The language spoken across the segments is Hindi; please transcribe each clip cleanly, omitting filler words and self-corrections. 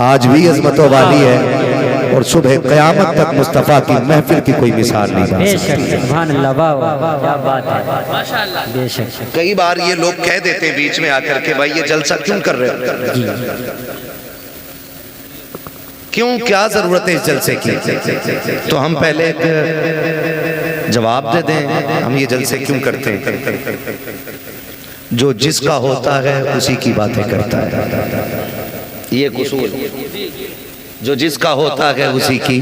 आज भी अजमतों वाली है और सुबह क़यामत तक मुस्तफ़ा की महफिल की कोई मिसाल नहीं बन सकती। सुभान अल्लाह, वाह वाह, क्या बात है, माशाअल्लाह। बेशक कई बार ये लोग कह देते हैं बीच में आकर के, भाई ये जलसा क्यों कर रहे हो, क्यों, क्या जरूरत है इस जलसे की। तो हम पहले एक जवाब दे दें, हम ये जलसे क्यों करते हैं। जो जिसका होता है उसी की बातें करता है, ये कसूर। जो जिसका होता है उसी की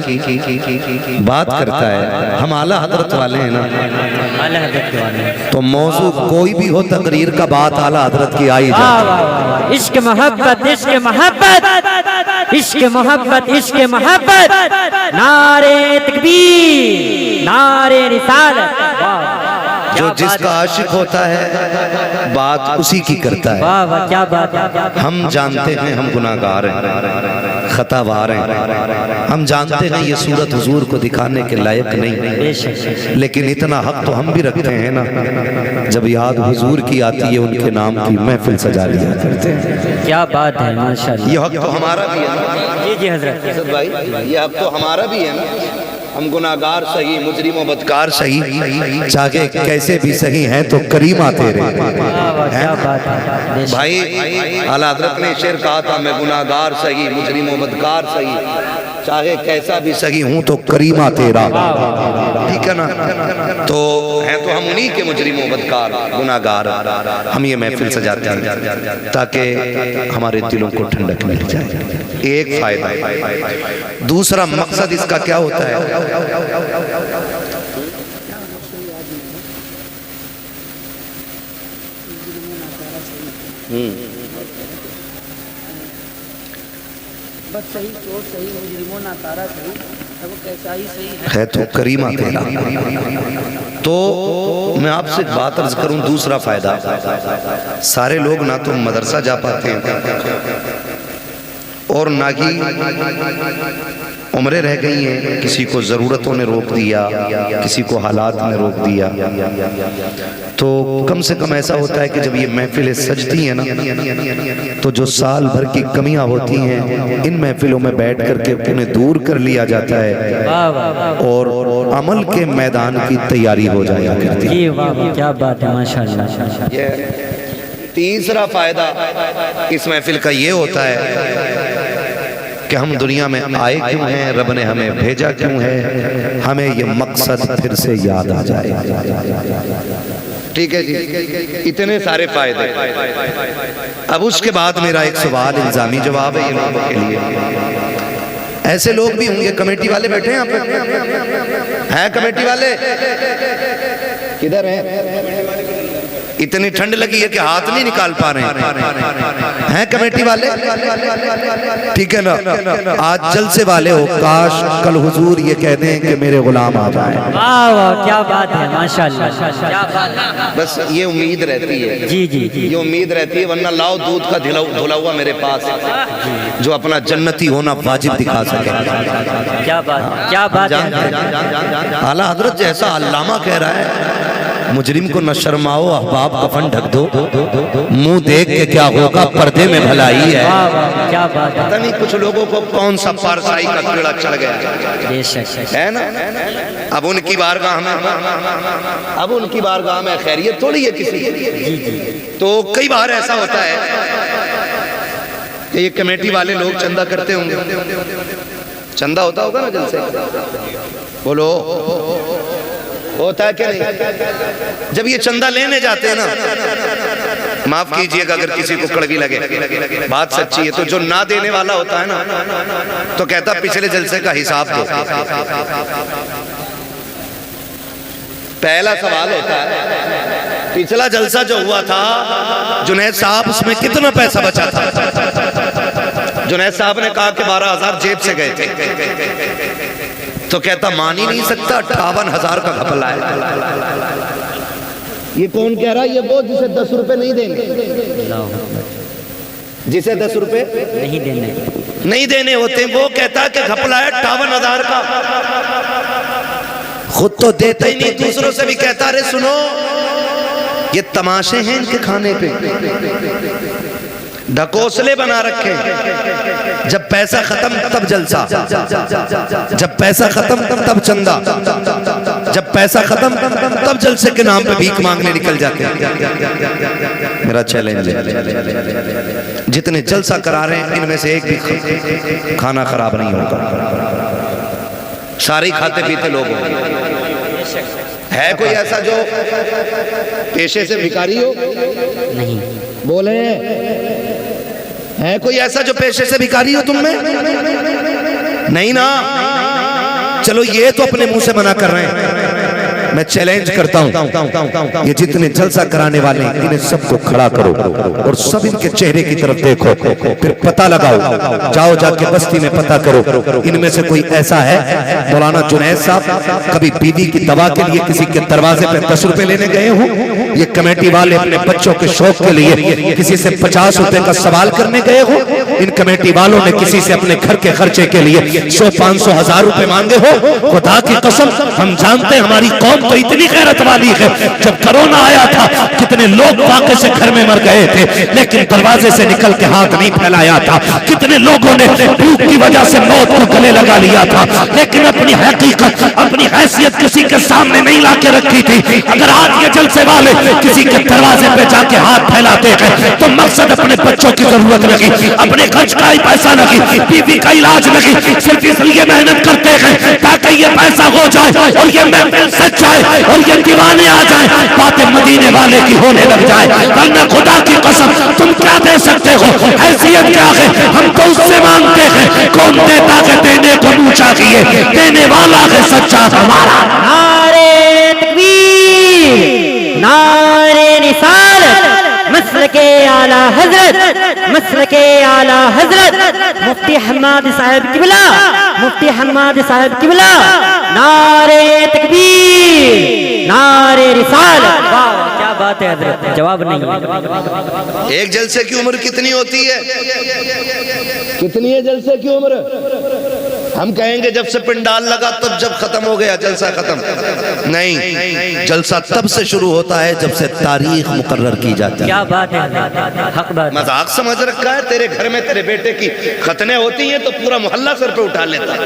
बात करता है। हम आला हजरत वाले हैं ना, आला हज़रत वाले, तो मौजू कोई भी हो तकरीर का, बात आला हजरत की आई जाए। इश्क मोहब्बत, इश्क मोहब्बत, इश्क मोहब्बत, इश्क मोहब्बत, नारे तकबीर, नारे रिसालत। जो जिसका आशिक होता है बात उसी की करता है। वाह वाह, क्या बात है। हम जानते हैं हम गुनाहगार हैं, खतावार हैं, हम जानते हैं ये सूरत हुजूर को दिखाने के लायक नहीं, लेकिन इतना हक तो हम भी रखते हैं ना, जब याद हुजूर की आती है उनके नाम की महफिल सजा लिया करते हैं। क्या बात है, माशाअल्लाह। ये हक तो हमारा भी है। जी जी हजरत भाई, ये हक तो हमारा भी है ना। हम गुनाहगार सही, मुजरिम बदकार सही, चाहे कैसे भी सही हैं तो करीमा तेरे। क्या बात है भाई, आला हज़रत ने शेर कहा था, मैं गुनाहगार सही, मुजरिम बदकार सही, चाहे कैसा भी सही हूँ तो करीमा तेरा। ठीक है ना। तो हैं तो हम उन्हीं के मुजरिम बदकार गुनाहगार। हम ये महफिल सजाते हैं ताकि हमारे दिलों को ठंडक मिल जाए। एक फायदा। दूसरा मकसद इसका क्या होता है, बस सही, चोट सही, मुजरिमों ना तारा सही, सब कैसा ही सही है तो करीमा तेरा। तो मैं आपसे एक बात अर्ज करूं, दूसरा फायदा, सारे लोग ना तो मदरसा जा पाते हैं और ना ही उम्रें रह गई हैं, किसी को ज़रूरतों ने रोक दिया, किसी को हालात ने रोक दिया। तो कम से कम ऐसा होता है कि जब ये महफिलें सजती हैं ना, तो जो साल भर की कमियां होती हैं इन महफिलों में बैठ करके उन्हें दूर कर लिया जाता है और अमल के मैदान की तैयारी हो जाया करती है। क्या बात है, माशाअल्लाह। तीसरा फायदा इस महफिल का ये होता है कि हम दुनिया में आए क्यों हैं, रब ने हमें भेजा क्यों है, हमें ये मकसद फिर से याद आ जाए। ठीक है जी, इतने सारे फायदे। अब उसके बाद मेरा एक सवाल, इल्जामी जवाब है ये लोगों के लिए। ऐसे लोग भी होंगे, कमेटी वाले बैठे हैं यहाँ पे, हैं कमेटी वाले, किधर हैं? इतनी ठंड लगी है कि हाथ नहीं निकाल पा रहे हैं कमेटी वाले। ठीक है ना, आज जलसे वाले हो, काश कल हुजूर ये कह दें कि मेरे गुलाम आ जाए। वाह वाह, क्या बात है, माशाअल्लाह। बस ये उम्मीद रहती है। जी जी जी, ये उम्मीद रहती है, वरना लाओ दूध का धुला हुआ मेरे पास जो अपना जन्नती होना वाजिब दिखा सके। क्या बात, क्या बात है। आला हजरत जैसा अल्लामा कह रहा है, मुजरिम को न शर्माओ, अहबाब कफन ढक दो, मुंह देख के क्या होगा, पर्दे में भलाई है। क्या बात है। पता नहीं कुछ लोगों को कौन सा पारसाई का कीड़ा चढ़ गया है ना। अब उनकी बारगाह में, अब उनकी बारगाह में खैरियत थोड़ी है किसी की। तो कई बार ऐसा होता है कि ये कमेटी वाले लोग चंदा करते होंगे, चंदा होता होगा ना जलसे, बोलो होता है क्या नहीं। जब ये चंदा लेने जाते हैं ना, माफ कीजिएगा अगर किसी को कड़वी लगे, बात सच्ची है, तो जो ना देने वाला होता है ना, तो कहता पिछले जलसे का हिसाब दो। पहला सवाल होता है, पिछला जलसा जो हुआ था जुनैद साहब, उसमें कितना पैसा बचा था? जुनैद साहब ने कहा कि 12,000 जेब से गए थे। तो कहता मान ही नहीं सकता, 58,000 का घपला है। ये कौन कह रहा है? ये वो जिसे 10 रुपए नहीं देंगे, जिसे 10 रुपए नहीं देने होते, वो कहता है कि घपला है 58,000 का। खुद तो देता ही नहीं, दूसरों से भी कहता, अरे सुनो ये तमाशे हैं इनके खाने पे, ढकोसले बना रखे, जब पैसा खत्म तब जलसा, जब पैसा खत्म तब चंदा, जब पैसा खत्म तब जलसे के नाम पे भीख मांगने निकल जाते हैं। मेरा चैलेंज है, जितने जलसा करा रहे हैं इनमें से एक भी खाना खराब नहीं होगा, सारे खाते पीते लोग होंगे। है कोई ऐसा जो पेशे से भिखारी हो? नहीं। बोले, है कोई ऐसा जो पेशे से भिखारी हो तुम में? नहीं ना। चलो ये तो अपने मुंह से मना कर रहे हैं, मैं चैलेंज करता हूं, ये जितने जलसा कराने वाले हैं इन्हें सबको खड़ा करो और सब इनके चेहरे की तरफ देखो, फिर पता लगाओ, जाओ जाके बस्ती में पता करो इनमें से कोई ऐसा है। मौलाना जुनैद साहब कभी बीवी की दवा के लिए किसी के दरवाजे पे 10 रुपए लेने गए हो? ये कमेटी वाले अपने बच्चों के शौक के लिए किसी से 50 रुपए का सवाल करने गए हो? इन कमेटी वालों ने किसी से अपने घर के खर्चे के लिए 100, 500, 1000 रुपए मांगे हो? खुदा की कसम हम जानते हैं हमारी कौम तो इतनी गैरत वाली है। जब कोरोना आया था कितने लोग वाकई से घर में मर गए थे, लेकिन दरवाजे से निकल के हाथ नहीं फैलाया था। कितने लोगों ने भूख की वजह से मौत को गले लगा लिया था, लेकिन अपनी हकीकत, अपनी हैसियत किसी के सामने नहीं ला के रखी थी। अगर आज ये जलसे वाले किसी के दरवाजे पे जाके हाथ फैलाते हैं तो मकसद अपने बच्चों की जरूरत लगी, अपने खर्च का ही पैसा लगी, बीवी का इलाज लगी, सिर्फ इसलिए मेहनत करते हैं ताकि ये पैसा हो जाए और ये महफिल सच जाए और ये दीवाने आ जाए, बातें मदीने वाले की होने लग जाए। वरना खुदा की कसम तुम क्या दे सकते हो? हैसियत क्या है? हम तो उससे मांगते हैं कौन देता है देने को मुंह चाहिए, देने वाला है सच्चा हमारा। नारे तकबीर, नारे रिसालत, मसलके आला हजरत, मसलके आला हजरत मुफ्ती हम्माद साहब किबला, मुफ्ती हम्माद साहब किबला। नारे तकबीर, नारे रिसालत। वाह क्या बात है हजरत, जवाब नहीं। एक जलसे की उम्र कितनी होती है? कितनी है जलसे की उम्र? हम कहेंगे जब से पिंडाल लगा तब जब खत्म हो गया जलसा खत्म। नहीं, जलसा तब से शुरू होता है जब से तारीख मुकर्रर की जाती है। क्या बात है, हक बात। मजाक समझ रखा है? तेरे घर में तेरे बेटे की खतने होती हैं तो पूरा मोहल्ला सर पे उठा लेता है,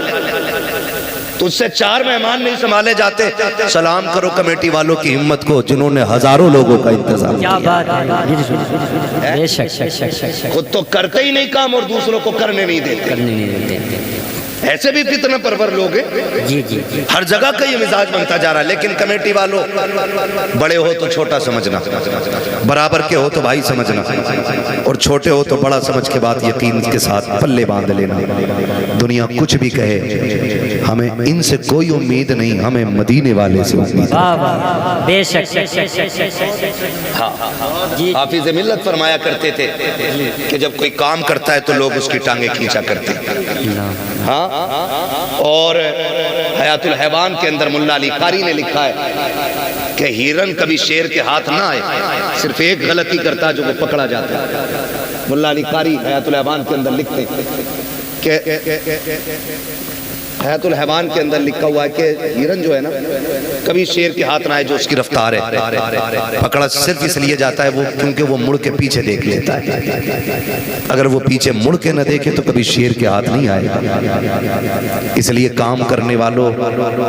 तुझसे 4 मेहमान नहीं संभाले जाते। सलाम करो कमेटी वालों की हिम्मत को जिन्होंने हजारों लोगों का इंतजाम किया। क्या बात है, बेशक। खुद तो करते ही नहीं काम और दूसरों को करने नहीं देते। करने नहीं देते। ऐसे भी फितना परवर लोग हैं। जी जी। हर जगह का ये मिजाज बनता जा रहा है, लेकिन कमेटी वालों बड़े हो तो छोटा समझना, बराबर के हो तो भाई समझना, और छोटे हो तो बड़ा समझ के बाद यकीन के साथ पल्ले बांध लेना। दुनिया कुछ भी कहे, हमें इनसे कोई उम्मीद नहीं, हमें मदीने वाले से उम्मीद। बेशक। हाफिज मिल्लत फरमाया करते थे कि जब कोई काम करता है तो लोग उसकी टांगे खींचा करते। हाँ, और हयातुल हैवान के अंदर मुल्ला अली कारी ने लिखा है कि हिरन कभी शेर के हाथ ना आए, सिर्फ एक गलती करता है जो वो पकड़ा जाता है। मुल्ला अली कारी हयातुल हैवान के अंदर लिखते कि हयातुल हैवान के अंदर लिखा हुआ है कि हिरन जो है ना कभी शेर के हाथ ना आए जो उसकी रफ्तार है। पकड़ा सिर्फ इसलिए जाता है वो क्योंकि वो मुड़ के पीछे देख लेता है। अगर वो पीछे मुड़ के न देखे तो कभी शेर के हाथ नहीं आएगा। इसलिए काम करने वालों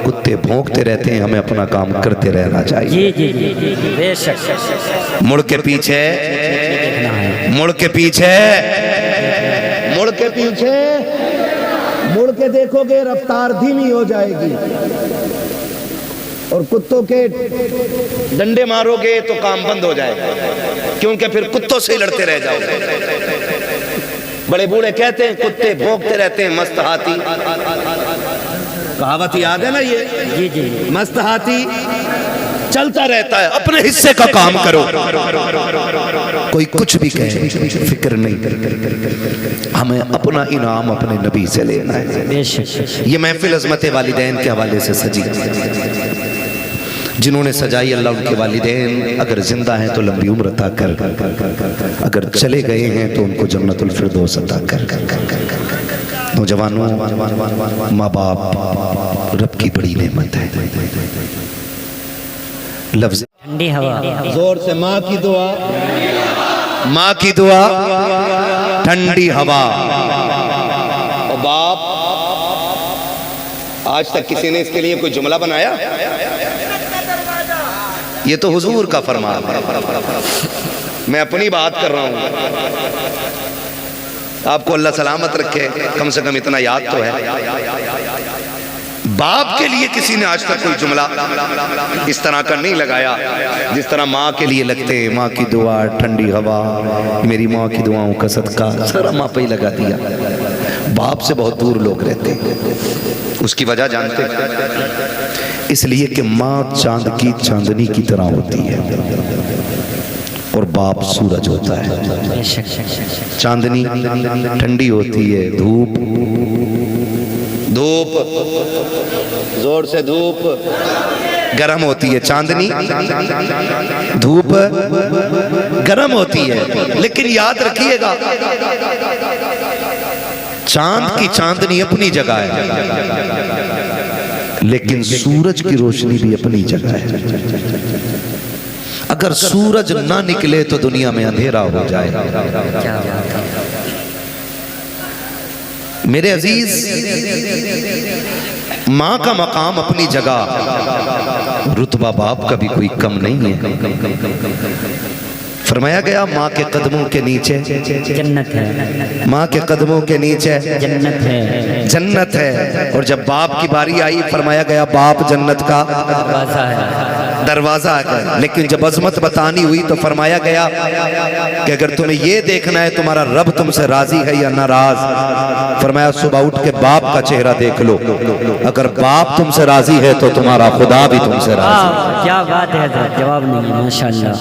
कुत्ते भौंकते रहते हैं, हमें अपना काम करते रहना चाहिए। जी जी जी जी, बेशक। मुड़ के पीछे, मुड़ के पीछे, मुड़ के पीछे, मुड़ के देखोगे रफ्तार धीमी हो जाएगी, और कुत्तों के डंडे मारोगे तो काम बंद हो जाएगा, क्योंकि फिर कुत्तों से ही लड़ते रह जाओगे। बड़े बूढ़े कहते हैं कुत्ते भौंकते रहते हैं, मस्त हाथी, कहावत याद है ना ये? जी जी। मस्त हाथी चलता रहता है, अपने हिस्से का काम करो। कोई कुछ भी कहे फिक्र नहीं, हमें अपना इनाम अपने नबी से लेना है। ये महफिल अज़मत वालिदैन के हवाले से सजी, जिन्होंने सजाई अल्लाह उनके वालिदैन अगर जिंदा हैं तो लंबी उम्र अता कर, अगर चले गए हैं तो उनको जन्नतुल फिरदौस अता कर। नौजवानों, माँ बाप रब की बड़ी नेमत है। लफ्ज़ ठंडी हवा, जोर से माँ की दुआ, माँ की दुआ ठंडी हवा। और बाप, आज तक किसी ने इसके लिए कोई जुमला बनाया? ये तो हुजूर का फरमान है, मैं अपनी बात कर रहा हूं। आपको अल्लाह सलामत रखे, कम से कम इतना याद तो है। बाप के लिए किसी ने आज तक कोई जुमला इस तरह का नहीं लगाया जिस तरह माँ के लिए लगते हैं। माँ की दुआ ठंडी हवा, मेरी माँ की दुआओं का सदका, सारा माँ पे ही लगा दिया। बाप से बहुत दूर लोग रहते हैं। उसकी वजह जानते हैं? इसलिए कि माँ चांद की चांदनी की तरह होती है और बाप सूरज होता है। चांदनी ठंडी होती है, धूप धूप जोर से धूप गर्म होती है। चांदनी धूप गर्म होती है। लेकिन याद रखिएगा, चांद की चांदनी अपनी जगह है, लेकिन सूरज की रोशनी भी अपनी जगह है। अगर सूरज ना निकले तो दुनिया में अंधेरा हो जाए। मेरे अजीज, माँ का मकाम अपनी जगह, रुतबा बाप का भी कोई कम नहीं है। फरमाया गया माँ के कदमों के नीचे जन्नत है, माँ के कदमों के नीचे जन्नत है, जन्नत है। और जब बाप की बारी आई, फरमाया गया बाप जन्नत का दरवाजा है। लेकिन जब अजमत बतानी हुई तो फरमाया गया कि अगर तुम्हें ये देखना है तुम्हारा रब तुमसे राजी है या नाराज, फरमाया सुबह उठ के बाप का चेहरा देख लो। अगर बाप तुमसे राजी है तो तुम्हारा खुदा भी तुमसे राजी। क्या बात है, जवाब नहीं है। माशाअल्लाह,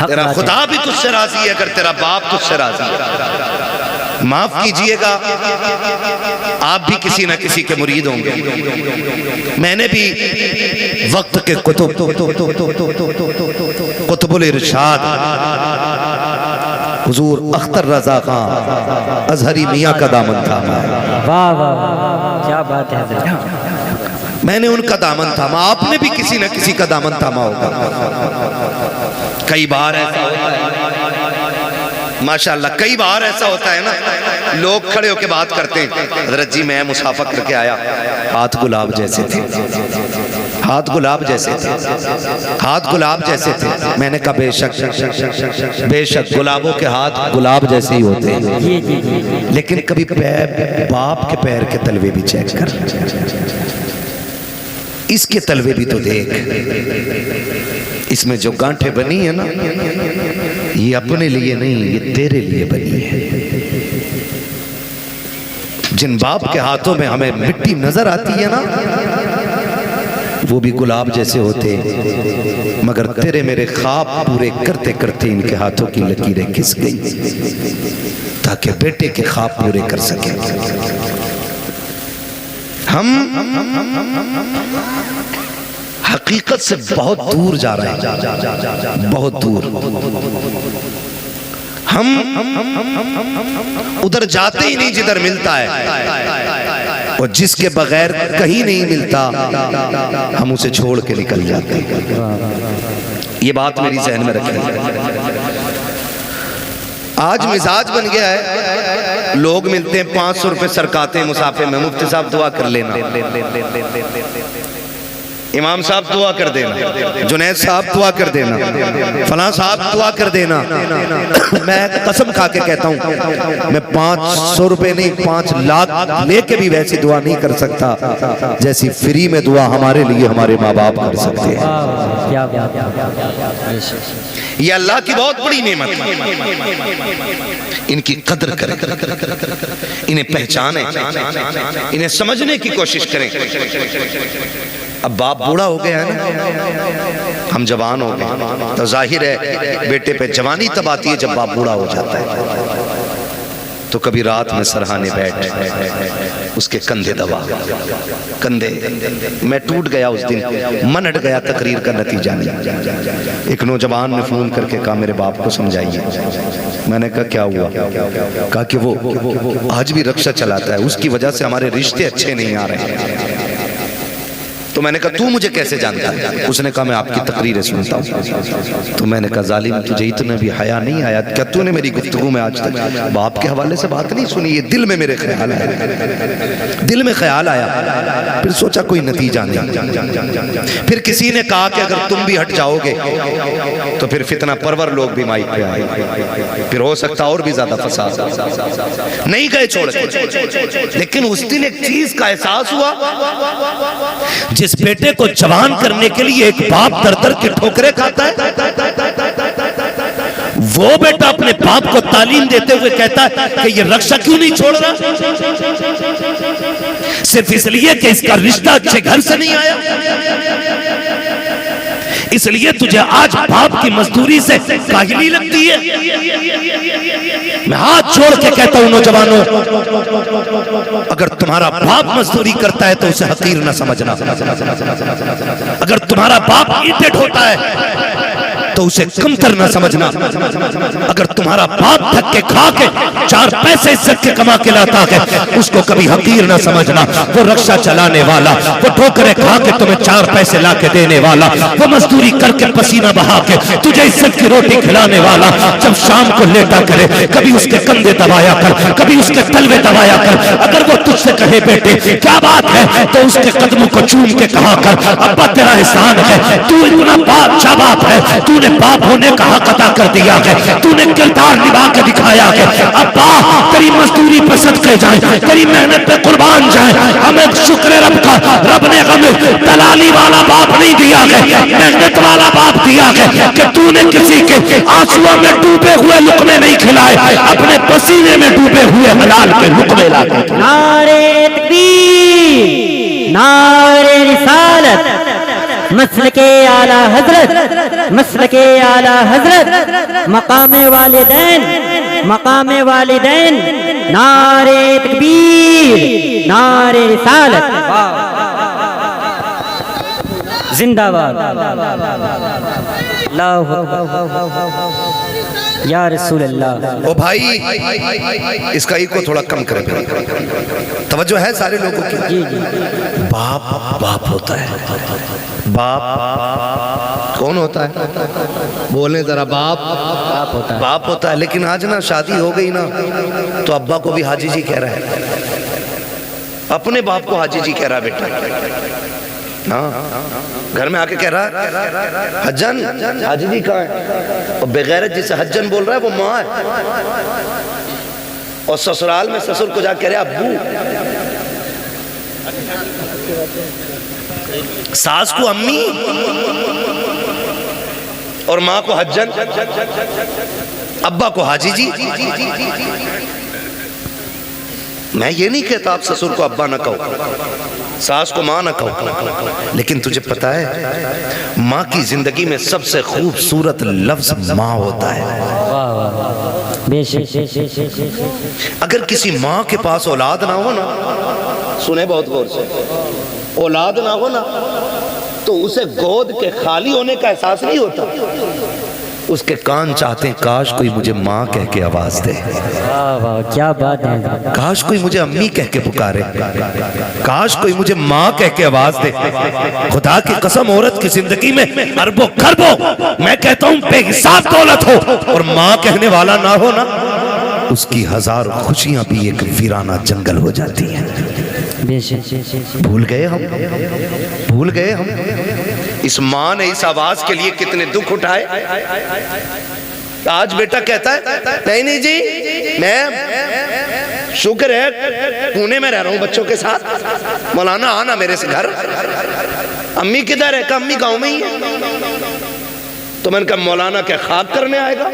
तेरा खुदा भी तुझसे राजी है अगर तेरा बाप तुझसे राजी है। माफ कीजिएगा, आप भी किसी न किसी के मुरीद होंगे। मैंने भी वक्त के कुतुबुल इरशाद हुजूर अख्तर रजा खान अजहरी मियाँ का दामन थामा है। वाह वाह, क्या बात है। मैंने उनका दामन थामा, आपने भी किसी न किसी का दामन थामा होगा। कई बार ऐसा होता है, माशाअल्लाह, कई बार ऐसा होता है ना, लोग खड़े होकर बात करते हैं, हज़रत जी मैं मुसाफा करके आया, हाथ गुलाब जैसे थे, हाथ गुलाब जैसे थे, हाथ गुलाब जैसे थे। मैंने कहा बेशक बेशक गुलाबों के हाथ गुलाब जैसे ही होते हैं, लेकिन कभी बाप के पैर के तलवे भी चेक कर, इसके तलवे भी तो देख। इसमें जो गांठें बनी है ना, ये अपने लिए नहीं, ये तेरे लिए बनी है। जिन बाप के हाथों में हमें मिट्टी नजर आती है ना, वो भी गुलाब जैसे होते, मगर तेरे मेरे ख्वाब पूरे करते करते इनके हाथों की लकीरें घिस गई ताकि बेटे के ख्वाब पूरे कर सके। हम हकीकत से बहुत दूर जा रहे हैं, बहुत दूर। हम उधर जाते ही नहीं जिधर मिलता है, और जिसके बगैर कहीं नहीं मिलता हम उसे छोड़ के निकल जाते हैं। ये बात मेरी जहन में रखें। आज मिजाज बन गया है, लोग मिलते हैं 500 रुपए सरकाते हैं मुसाफे में, मुफ्ती साहब दुआ कर लेना, इमाम साहब दुआ कर देना, जुनैद साहब दुआ कर देना, फलां साहब दुआ कर देना। मैं कसम खा के कहता हूँ, मैं 500 रुपए नहीं 5 लाख लेके भी वैसी दुआ नहीं कर सकता जैसी फ्री में दुआ हमारे लिए हमारे माँ बाप कर सकते हैं। ये अल्लाह की बहुत बड़ी नेमत है। इनकी कदर करें, इन्हें पहचानें, इन्हें समझने की कोशिश करें। अब बाप बूढ़ा हो गया है ना, हम जवान हो गए, तो जाहिर है बेटे पे जवानी तब आती है जब बाप बूढ़ा हो जाता है। तो कभी रात में सरहाने बैठ उसके कंधे दबा, कंधे मैं टूट गया उस दिन, मन हट गया, तकरीर का नतीजा नहीं। एक नौजवान ने फोन करके कहा मेरे बाप को समझाइए। मैंने कहा क्या हुआ? कहा कि वो आज भी रिक्शा चलाता है, उसकी वजह से हमारे रिश्ते अच्छे नहीं आ रहे हैं। तो मैंने कहा तू मुझे कैसे जानता है? उसने कहा मैं आपकी तकरीरें सुनता हूँ। तो मैंने कहा जालिम तुझे इतना भी हया नहीं आया क्या? तूने मेरी गुफ्तगू में आज तक बाप के हवाले से बात नहीं सुनी? ये दिल में मेरे ख्याल आया, दिल में ख्याल आया, फिर सोचा कोई नतीजा नहीं। फिर किसी ने कहा कि अगर तुम भी हट जाओगे तो फिर फितना परवर लोग भी माइक पे आए, फिर हो सकता और भी ज्यादा फसाद। नहीं गए छोड़ के। लेकिन उस दिन एक चीज का एहसास हुआ, जिस बेटे को जवान करने के लिए एक बाप दर दर के ठोकरे खाता है, वो बेटा अपने बाप को तालीम देते हुए कहता है कि ये रक्षा क्यों नहीं छोड़ रहा? सिर्फ इसलिए कि इसका रिश्ता अच्छे घर से नहीं आया, इसलिए तुझे आज बाप की मजदूरी से काहिली लगती है। मैं हाथ जोड़ के कहता हूं नौजवानों, अगर तुम्हारा बाप मजदूरी करता है तो उसे हकीर न समझना। अगर तुम्हारा बाप ईंटें ढोता है तो उसे कमतर न समझना। अगर तुम्हारा बाप थक के खा के 4 पैसे इज्जत के कमा के लाता है, उसको कभी हकीर न समझना। वो रक्षा चलाने वाला, वो ठोकरे खा के तुम्हें 4 पैसे ला के देने वाला, वो मजदूरी करके पसीना बहा के तुझे इज्जत की रोटी खिलाने वाला, जब शाम को लेटा करे कभी उसके कंधे दबाया कर, कभी उसके तलवे दबाया कर। अगर वो तुझसे कहे बेटे क्या बात है, तो उसके कदमों को चूम के कहा कर अब्बा तेरा एहसान है, तू इतना बादशाह बाप है, तूने बाप होने का हक अदा कर दिया है, तूने किरदार निभा के दिखाया है। अब्बा तेरी मजदूरी पे सदके जाए, तेरी मेहनत पे कुर्बान जाए। हमें शुक्र है रब का, रब ने हमें दलाली वाला बाप नहीं दिया है, मेहनत वाला बाप दिया है कि तूने किसी के आंसुओं में डूबे हुए लुकमे नहीं खिलाए, अपने पसीने में डूबे हुए हलाल के लुकमे लाए। नारे तकबीर, नारे रिसालत, मसलके आला हजरत, मसलके आला हजरत, मकामे वालिदैन, मकामे वालिदैन, नारे तकबीर, नारे रिसालत, जिंदाबाद। या रसूल अल्लाह। ओ भाई इसका इको थोड़ा कम करें, तवज्जो है सारे लोगों की। जी जी। बाप बाप होता है, बाप कौन होता है? बोले जरा। बाप बाप होता है, बाप होता है। लेकिन आज ना शादी हो गई ना तो अब्बा को भी हाजी जी कह रहा है, अपने बाप को हाजी जी कह रहा है बेटा। हाँ, घर में आके कह रहा है हज्जन, हाजी जी कहाँ है? और बेगैरत जिसे हज्जन बोल रहा है वो माँ है, और ससुराल में ससुर को जाके कह रहे अब्बू। सास को अम्मी और माँ को हज्जन, अब्बा को हाजी जी। मैं ये नहीं कहता आप ससुर को अब्बा ना कहो, सास को माँ ना कहो, लेकिन तुझे पता है माँ की जिंदगी में सबसे खूबसूरत लफ्ज माँ होता है। अगर किसी माँ के पास औलाद ना हो ना, सुने बहुत गौर से, औलाद ना हो ना तो उसे गोद के खाली होने का एहसास नहीं होता। उसके कान चाहते हैं काश कोई मुझे माँ कह के आवाज दे, वाह वाह क्या बात है, काश कोई मुझे अम्मी कह के पुकारे, काश कोई मुझे माँ कह के आवाज दे। खुदा की कसम औरत की जिंदगी में अरबों खरबों, मैं कहता हूँ बेहिसाब दौलत हो और माँ कहने वाला ना हो ना, उसकी हजारों खुशियां भी एक वीराना जंगल हो जाती हैं। भूल गए हम, भूल गए हम। इस माँ ने इस आवाज के लिए कितने दुख उठाए। आज बेटा कहता है नहीं नहीं जी, मैं शुक्र है पुणे में रह रहा हूँ बच्चों के साथ, मौलाना आना मेरे से घर। अम्मी किधर है? अम्मी गांव में ही है। तो मैंने कहा मौलाना क्या खाक करने आएगा?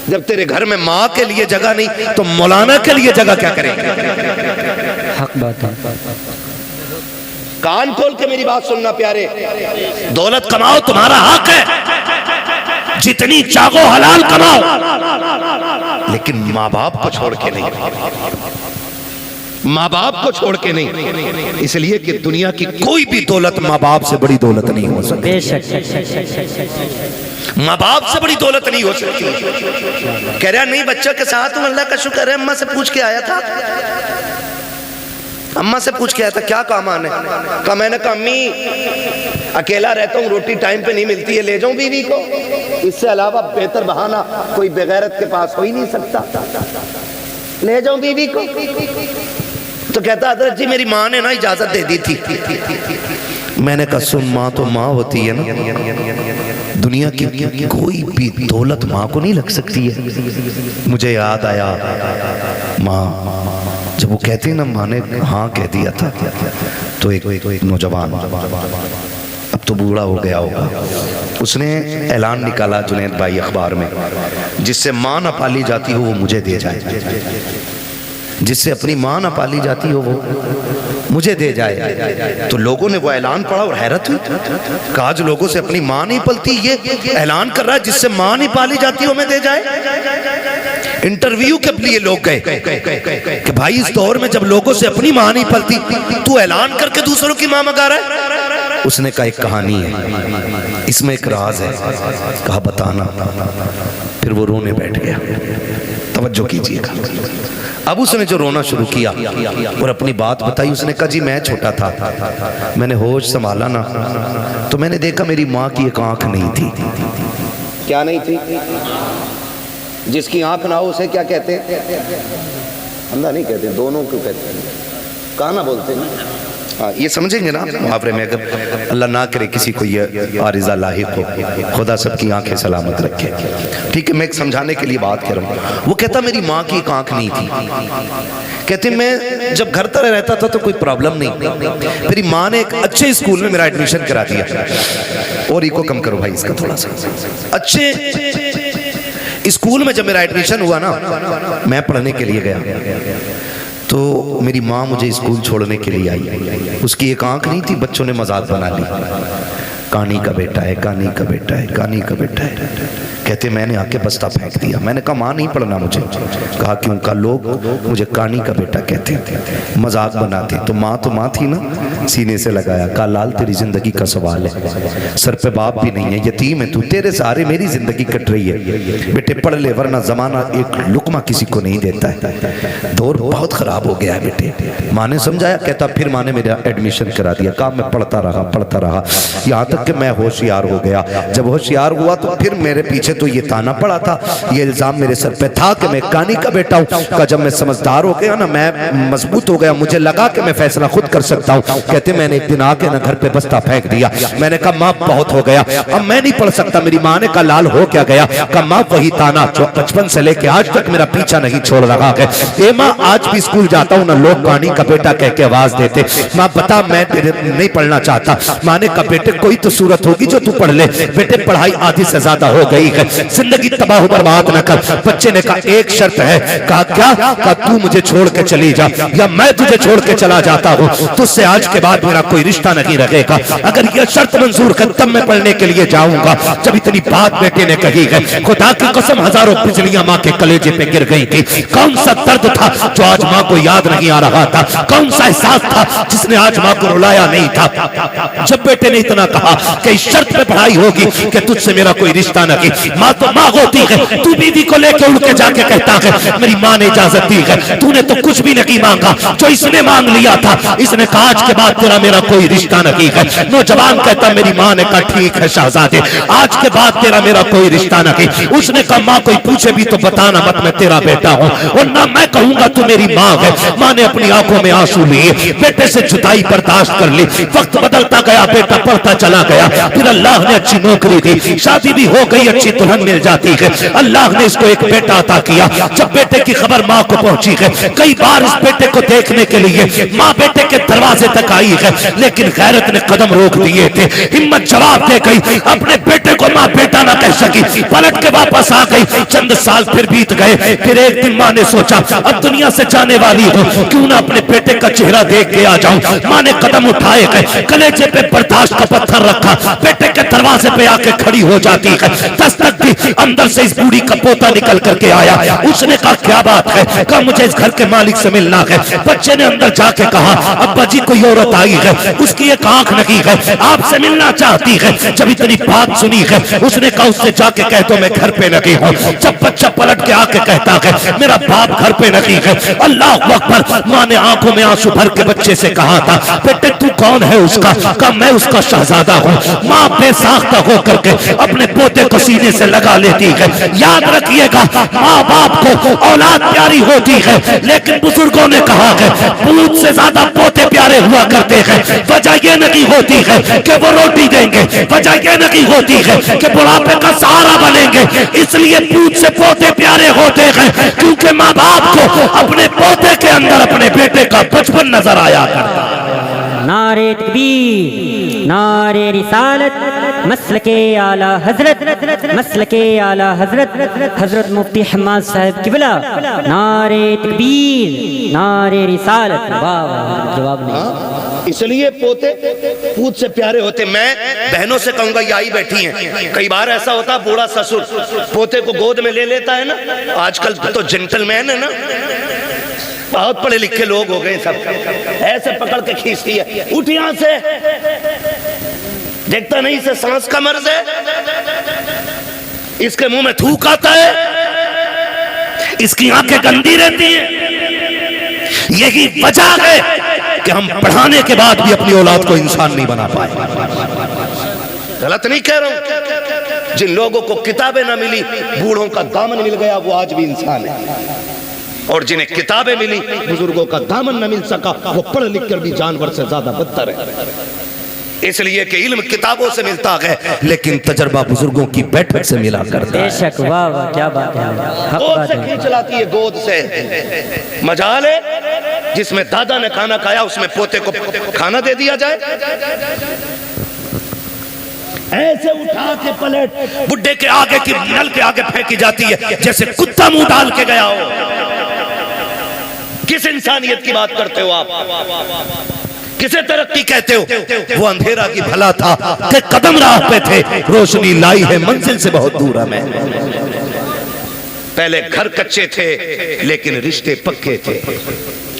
जब तेरे घर में माँ के लिए जगह नहीं तो मौलाना के लिए जगह क्या करेगा? हक बात है। कान खोल के मेरी बात सुनना प्यारे, दौलत कमाओ तुम्हारा हक है, जितनी चाहो हलाल कमाओ, लेकिन माँ बाप को छोड़ के नहीं, माँ बाप को छोड़ के नहीं। इसलिए कि दुनिया की कोई भी दौलत माँ बाप से बड़ी दौलत नहीं हो सकती। माँ बाप से बड़ी दौलत नहीं हो सकती। कह रहा नहीं बच्चों के साथ हूं, अल्लाह का शुक्र है, अम्मा से पूछ के आया था। अम्मा से पूछ के आया था क्या काम आना है? कहा मैंने कहा अम्मी अकेला रहता हूँ, रोटी टाइम पे नहीं मिलती है, ले जाऊं बीवी को? इससे अलावा बेहतर बहाना कोई बेगैरत के पास हो ही नहीं सकता, ले जाऊं बीवी को? तो कहता हजरत जी मेरी माँ ने ना इजाजत दे दी थी। मैंने कहा सुन, माँ तो माँ होती है ना, दुनिया की कोई भी दौलत माँ को नहीं लग सकती है। मुझे याद आया माँ जब वो कहती ना, माँ ने हाँ कह दिया था, तो एक नौजवान, अब तो बूढ़ा हो गया होगा, उसने ऐलान निकाला जुनैद भाई अखबार में, जिससे माँ न पाली जाती हो वो मुझे दे जाए, जिससे अपनी माँ न पाली जाती हो वो मुझे दे जाए। तो लोगों ने वो ऐलान पढ़ा और हैरत हुई, कहा जो लोगों से अपनी माँ नहीं पलती, ये ऐलान कर रहा है जिससे माँ नहीं पाली जाती हो मैं दे जाए। इंटरव्यू के लिए लोग गए कि भाई इस दौर में जब लोगों से अपनी माँ नहीं पलती, तू ऐलान करके दूसरों की माँ मंगा रहा है। उसने कहा एक कहानी है, इसमें एक राज है। कहा बताना। फिर वो रोने बैठ गया। तवज्जो कीजिएगा। अब उसने जो रोना शुरू किया और अपनी बात बताई, उसने कहा जी मैं छोटा था, मैंने होश संभाला ना, तो मैंने देखा मेरी माँ की एक आंख नहीं थी। क्या नहीं थी? जिसकी आंख ना हो उसे क्या कहते हैं? अंधा नहीं कहते, दोनों को कहते हैं, काना बोलते हैं। हाँ, ये समझेंगे ना मुहावरे में, अगर अल्लाह ना करे किसी को ये आरिज़ा लाहिक हो, खुदा सबकी आंखें सलामत रखे। ठीक है, मैं एक समझाने के लिए बात कर रहा हूँ। वो कहता मेरी माँ की एक आंख नहीं थी, कहते मैं जब घर तरह रहता था तो कोई प्रॉब्लम नहीं, मेरी माँ ने एक अच्छे स्कूल में मेरा एडमिशन करा दिया। और इको कम करो भाई इसका थोड़ा सा। अच्छे स्कूल में जब मेरा एडमिशन हुआ ना, मैं पढ़ने के लिए गया तो मेरी माँ मुझे स्कूल छोड़ने के लिए आई। उसकी एक आंख नहीं थी, बच्चों ने मजाक बना ली, कानी का बेटा है, कानी का बेटा है, कानी का बेटा है। कहते मैंने आके बस्ता फेंक दिया। मैंने कहा माँ नहीं पढ़ना मुझे। कहा क्यों? का लोग मुझे कानी का बेटा कहते थे, मजाक बनाते। तो माँ थी ना, सीने से लगाया। कहा लाल तेरी जिंदगी का सवाल है, सर पे बाप भी नहीं है, यतीम है तू, तेरे सहारे मेरी जिंदगी कट रही है। बेटे पढ़ ले वरना जमाना एक लुकमा किसी को नहीं देता है, दौर बहुत खराब हो गया है बेटे। माँ ने समझाया। कहता फिर माँ ने मेरा एडमिशन करा दिया। कहा मैं पढ़ता रहा यहाँ तक कि मैं होशियार हो गया। जब होशियार हुआ तो फिर मेरे पीछे तो ये ताना पड़ा था, ये इल्जाम मेरे सर पे था कि मैं कानी का बेटा हूँ। का जब मैं समझदार हो गया ना, मैं मजबूत हो गया, मुझे लगा कि मैं फैसला खुद कर सकता हूँ। कहते मैंने एक दिन आके ना घर पे बस्ता फेंक दिया। मैंने कहा माँ बहुत हो गया, अब मैं नहीं पढ़ सकता। मेरी माँ ने कहा लाल हो क्या गया? कहा माँ वही ताना जो बचपन से लेके आज तक मेरा पीछा नहीं छोड़ रहा है। ए माँ आज भी स्कूल जाता हूँ ना, लोग कानी का बेटा कह के आवाज देते। माँ बता मैं नहीं पढ़ना चाहता। माँ ने कहा बेटे कोई तो सूरत होगी जो तू पढ़ ले। बेटे पढ़ाई आधी से ज्यादा हो गई है, जिंदगी तबाह बर्बाद न कर। बच्चे ने कहा एक शर्त है। कहा क्या? कहा तू मुझे छोड़ के चली जा या मैं तुझे छोड़ के चला जाता हूँ, तुझसे आज के बाद मेरा कोई रिश्ता नहीं रहेगा। अगर यह शर्त मंजूर कर तब मैं पढ़ने के लिए जाऊंगा। जब इतनी बात बेटे ने कही है, खुदा की कसम हजारों बिजलियां माँ के कलेजे पे गिर गई थी। कौन सा दर्द था जो आज माँ को याद नहीं आ रहा था? कौन सा एहसास था जिसने आज माँ को रुलाया नहीं था? जब बेटे ने इतना कहा कि इस शर्त पे पढ़ाई होगी कि तुझसे मेरा कोई रिश्ता नहीं। माँ तो माँ होती है, तू बीवी को लेके उड़ के जाके कहता है मेरी माँ ने इजाजत दी है, तूने तो कुछ भी नहीं मांगा, जो इसने मांग लिया था। इसने कहा आज के बाद तेरा मेरा कोई रिश्ता नहीं है। नौजवान कहता मेरी माँ ने कहा ठीक है शहजादे, आज के बाद तेरा मेरा कोई रिश्ता नहीं। उसने कहा माँ कोई पूछे भी तो बताना मत, मैं तेरा बेटा हूँ और ना मैं कहूंगा तू मेरी माँ है। माँ ने अपनी आंखों में आंसू लिए, बेटे से जुदाई बर्दाश्त कर ली। वक्त बदलता गया, बेटा पढ़ता चला गया। फिर अल्लाह ने अच्छी नौकरी दी, शादी भी हो गई, अच्छी दुल्हन मिल जाती है। अल्लाह ने इसको एक बेटा अता किया। जब बेटे की खबर माँ को पहुंची है, कई बार इस बेटे को देखने के लिए माँ बेटे के दरवाजे तक आई है, लेकिन गैरत ने कदम रोक दिए थे। हिम्मत जवाब दे गई, अपने बेटे को माँ बेटा ना कह सकी, पलट के वापस आ गई। चंद साल फिर बीत गए। फिर एक दिन माँ ने सोचा अब दुनिया से जाने वाली हूँ, क्यों ना अपने बेटे का चेहरा देख के आ जाऊं। माँ ने कदम उठाए गए, कलेजे पे बर्दाश्त का पत्थर रखा, बेटे के दरवाजे पे आके खड़ी हो जाती है। दस्तक दी, अंदर से इस बूढ़ी का पोता निकल करके आया। उसने कहा क्या बात है? कहा मुझे इस घर के मालिक से मिलना है। बच्चे ने अंदर जाके कहा अब्बा जी कोई औरत आई है, उसकी एक आंख लगी है, आपसे मिलना चाहती है। जब इतनी बात सुनी है, उसने कहा उससे जाके कह दो मैं घर पे लगी हूँ। जब बच्चा पलट के आके कहता है मेरा बाप घर पे लगी है, अल्लाह अकबर। माँ ने आंखों में आंसू भर के बच्चे से कहा था बेटे तू कौन है उसका? कहा मैं उसका शहजादा हूँ। माँ बेसाख्ता होकर के अपने पोते को सीने से लगा लेती है। याद रखिएगा माँ बाप को औलाद प्यारी होती है, लेकिन बुजुर्गों ने कहा है पूत से ज्यादा पोते प्यारे हुआ करते हैं। वजह यह नहीं होती है कि वो रोटी देंगे, वजह यह नहीं होती है कि बुढ़ापे का सहारा बनेंगे। इसलिए पूत से पोते प्यारे होते हैं क्योंकि माँ बाप को अपने पोते के अंदर अपने बेटे का बचपन नजर आया करता है। नारे तकबीर, नारे रिसालत, मसलके आला हजरत, मसलके आला हजरत, हजरत मुफ्ती हम्माद साहब किबला। नारे तकबीर, नारे रिसालत। वाह वाह, जवाब नहीं। इसलिए पोते पूत से प्यारे होते। मैं बहनों से कहूंगा ये आई बैठी हैं, कई बार ऐसा होता बूढ़ा ससुर पोते को गोद में ले लेता है ना। आजकल तो जेंटलमैन है ना, बहुत पढ़े लिखे लोग हो गए सब, ऐसे पकड़ के खींचती है, उठ यहां से, देखता नहीं इसे सांस का मर्ज है, इसके मुंह में थूक आता है, इसकी आंखें गंदी रहती हैं। यही वजह है कि हम पढ़ाने के बाद भी अपनी औलाद को इंसान नहीं बना पाए। गलत नहीं कह रहा हूं। जिन लोगों को किताबें ना मिली, बूढ़ों का दामन मिल गया, वो आज भी इंसान है। और जिन्हें किताबें मिली, बुजुर्गों का दामन न मिल सका, वो पढ़ लिख कर भी जानवर से ज्यादा बदतर है। इसलिए कि इल्म किताबों से मिलता है, लेकिन तजर्बा बुजुर्गों की बैठक से मिला करता है। बेशक, वाह वाह, क्या बात है। गोद से खींच लाती है, गोद से। मजाल है जिसमें दादा ने खाना खाया उसमें पोते को खाना दे दिया जाए। ऐसे उठा के पलट बुड्ढे के आगे की नल के आगे फेंकी जाती है जैसे कुत्ता मुंह डाल के गया हो। किस इंसानियत की बात करते हो आप? किसे तरक्की कहते हो? वो अंधेरा की भला था कि कदम राह पे थे, रोशनी लाई है मंजिल से बहुत दूर हमें। पहले घर कच्चे थे लेकिन रिश्ते पक्के थे,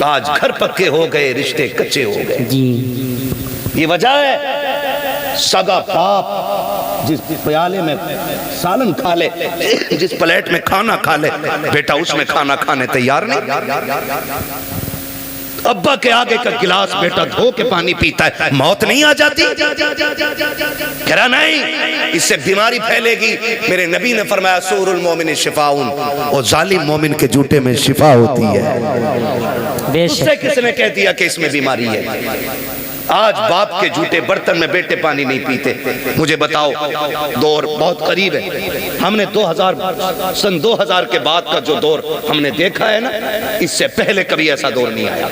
आज घर पक्के हो गए, रिश्ते कच्चे हो गए जी। ये वजह है सगा बाप जिस प्याले में सालन खा ले, जिस प्लेट में खाना खा ले, बेटा उसमें खाना खाने तैयार नहीं। अब्बा के आगे का गिलास बेटा धो के पानी पीता है, मौत नहीं आ जाती? कह रहा नहीं, इससे बीमारी फैलेगी। मेरे नबी ने फरमाया सूरुल मोमिन शिफाउन, और जालिम मोमिन के जूते में शिफा होती है। उससे किसने कह दिया कि इसमें बीमारी है? आज बाप के जूठे बर्तन में बेटे पानी नहीं पीते। मुझे बताओ, दौर बहुत करीब है। हमने 2000 सन 2000 के बाद का जो दौर हमने देखा है ना, इससे पहले कभी ऐसा दौर नहीं आया।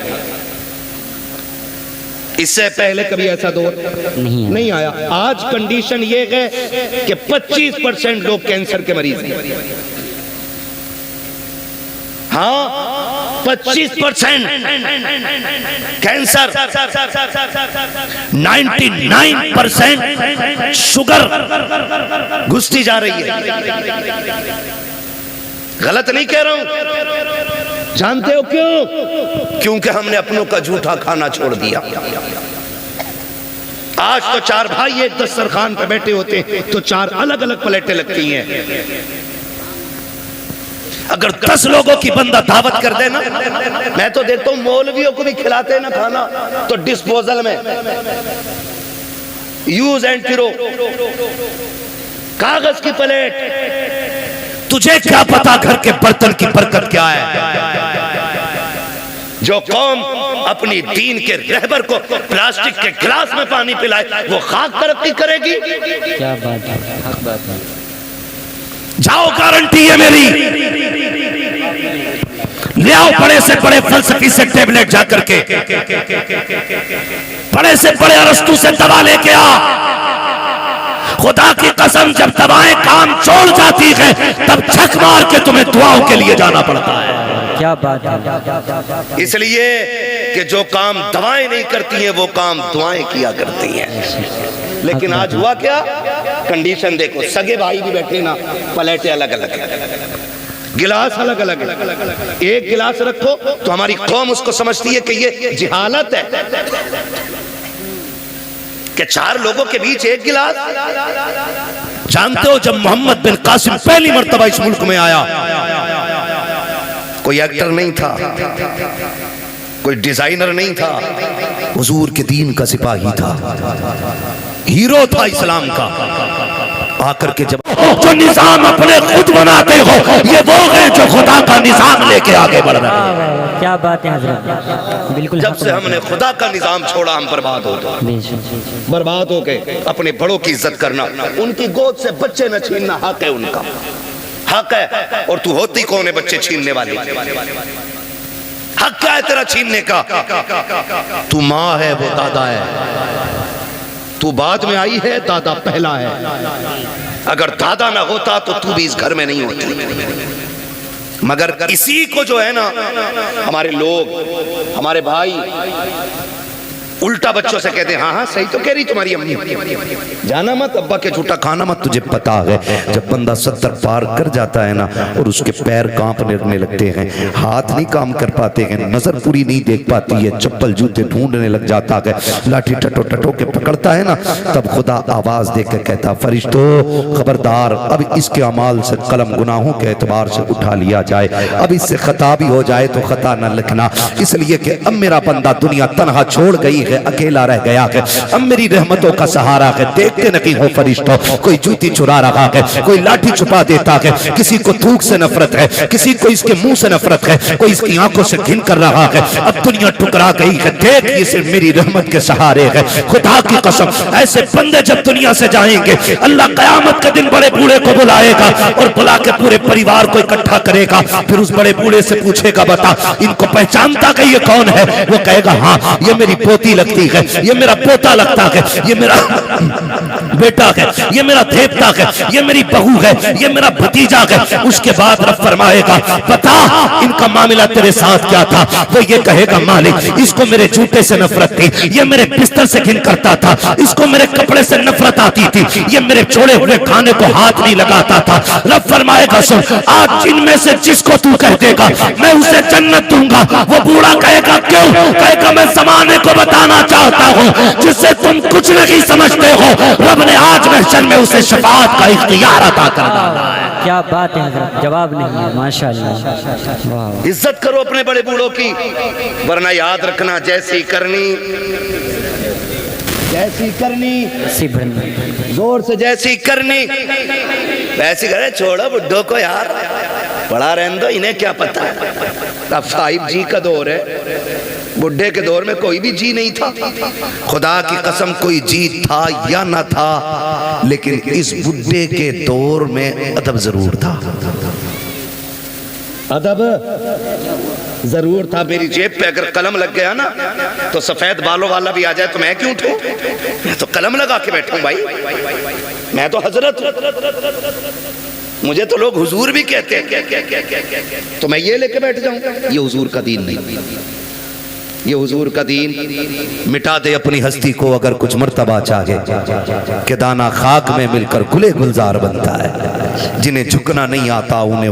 इससे पहले कभी ऐसा दौर नहीं आया। आज कंडीशन ये है कि 25% लोग कैंसर के मरीज हैं। हाँ, 25% कैंसर, 99% शुगर घुसती जा रही है। गलत नहीं कह रहा हूं। जानते हो क्यों? क्योंकि हमने अपनों का झूठा खाना छोड़ दिया। आज तो 4 भाई एक दस्तरखान पे बैठे होते तो 4 अलग अलग प्लेटें लगती हैं। अगर 10 लोगों की बंदा दावत कर देना, मैं तो देखता हूं मौलवियों को भी खिलाते ना खाना तो डिस्पोजल में, यूज एंड थ्रो, कागज की प्लेट। तुझे क्या पता घर के बर्तन की बरकत क्या है? जो कौम अपनी दीन के रहबर को प्लास्टिक के गिलास में पानी पिलाए, वो खाक तरक्की करेगी। क्या बात है, हक बात है। जाओ, गारंटी है मेरी। ले आओ बड़े से बड़े फलसफी से टेबलेट जाकर के, बड़े से बड़े अरस्तु से दवा लेके आ। खुदा की कसम, जब दवाएं काम छोड़ जाती है तब झक मार के तुम्हें दुआओं के लिए जाना पड़ता है। क्या बात है। इसलिए कि जो काम दवाएं नहीं करती हैं वो काम दुआएं किया करती हैं। लेकिन आज हुआ क्या? कंडीशन देखो, सगे भाई भी बैठे ना, प्लेटें अलग अलग। गिलास अलग अलग है। एक गिलास रखो तो हमारी कौम उसको समझती है कि ये जिहालत है कि 4 लोगों के बीच एक गिलास। जानते हो जब मोहम्मद बिन कासिम पहली मर्तबा इस मुल्क में आया, कोई एक्टर नहीं था, कोई डिजाइनर नहीं था, हुजूर के दीन का सिपाही था, हीरो था इस्लाम का। आकर के जब जो निजाम अपने खुद बनाते हो, ये वो है जो खुदा का निजाम लेके आगे बढ़ रहे हैं। क्या बात है हजरत, बिल्कुल। जब से हमने खुदा का निजाम छोड़ा, हम बर्बाद हो गए। बर्बाद हो गए। अपने बड़ों की इज्जत करना, उनकी गोद से बच्चे न छीनना हक है, उनका हक है। और तू होती कौन है बच्चे छीनने वाली? हक क्या है तेरा छीनने का? तू माँ है, वो दादा है। तू बाद में आई है, दादा पहला है। अगर दादा ना होता तो तू भी इस घर में नहीं होती। मगर इसी को जो है ना, हमारे लोग, हमारे भाई उल्टा बच्चों से कहते हैं, हाँ हाँ सही तो कह रही तुम्हारी अम्मी, जाना मत अब्बा के झूठा खाना मत। तुझे पता है जब बंदा 70 पार कर जाता है ना, और उसके पैर कांपने लगते हैं, हाथ नहीं काम कर पाते हैं, नजर पूरी नहीं देख पाती है, चप्पल जूते ढूंढने लग जाता है, लाठी टटो टटो के पकड़ता है ना, तब खुदा आवाज देकर कहता, फरिश्तों खबरदार, अब इसके अमाल से कलम गुनाहों के एतबार से उठा लिया जाए, अब इससे खता भी हो जाए तो खता न लिखना, इसलिए कि अब मेरा बंदा दुनिया तन्हा छोड़ गई है, अकेला रह गया है, अब मेरी रहमतों का सहारा है। देखते नहीं हो फरिश्तों, कोई जूती चुरा रहा है, कोई लाठी छुपा देता है, किसी को थूक से नफरत है, किसी को इसके मुंह से नफरत है, कोई इसकी आंखों से घिन कर रहा है। अब दुनिया टुकरा गई है, देख ये सिर्फ मेरी रहमत के सहारे है। खुदा की कसम, ऐसे बंदे जब दुनिया से जाएंगे, अल्लाह कयामत के दिन बड़े बूढ़े को बुलाएगा और बुला के पूरे परिवार को इकट्ठा करेगा, फिर उस बड़े बूढ़े से पूछेगा, बता इनको पहचानता कि ये कौन है? वो कहेगा, हाँ ये मेरी पोती लगती है, ये मेरा पोता लगता है, ये मेरा बेटा है, ये मेरा देवता है, ये मेरी बहू है, ये मेरा भतीजा है। उसके बाद रब फरमाएगा, बता इनका मामला तेरे साथ क्या था? वो ये कहेगा, मालिक इसको मेरे जूते से नफरत थी, ये मेरे बिस्तर से घिन करता था, इसको मेरे कपड़े से नफरत आती थी, ये मेरे छोड़े हुए खाने को हाथ नहीं लगाता था। रब फरमाएगा, सुन आज इनमें से जिसको तू कह देगा मैं उसे जन्नत दूंगा। वो बूढ़ा कहेगा, क्यों? कहेगा, मैं जमाने को बताना चाहता हूँ जिससे तुम कुछ नहीं समझते हो, रब ने आज महशर में उसे शफाअत का इख्तियार अता कर डाला है। क्या बात है हजरत, जवाब नहीं है, माशाअल्लाह। इज्जत करो अपने बड़े बूढ़ों की, वरना याद रखना जैसी करनी जोर से जैसी करनी वैसी करे। छोड़ो बुड्ढों को यार, बड़ा रहने दो, इन्हें क्या पता है। अब 5G का दौर है, बुढ़े के दौर में कोई भी जी नहीं था। खुदा की कसम कोई जी था या ना था, लेकिन इस बुढ़े के दौर में अदब जरूर था, अदब जरूर था। मेरी जेब पे अगर कलम लग गया ना, तो सफेद बालों वाला भी आ जाए तो मैं क्यों उठूं? मैं तो कलम लगा के बैठूं भाई, मैं तो हजरत हूं, मुझे तो लोग हुजूर भी कहते हैं, तो मैं ये लेके बैठ जाऊं? ये हुजूर का दीन नहीं, ये हुजूर का दीन। मिटा दे अपनी हस्ती को अगर कुछ मर्तबा चाहे, कि दाना खाक में मिलकर गुले गुलजार बनता है। जिन्हें झुकना नहीं आता उन्हें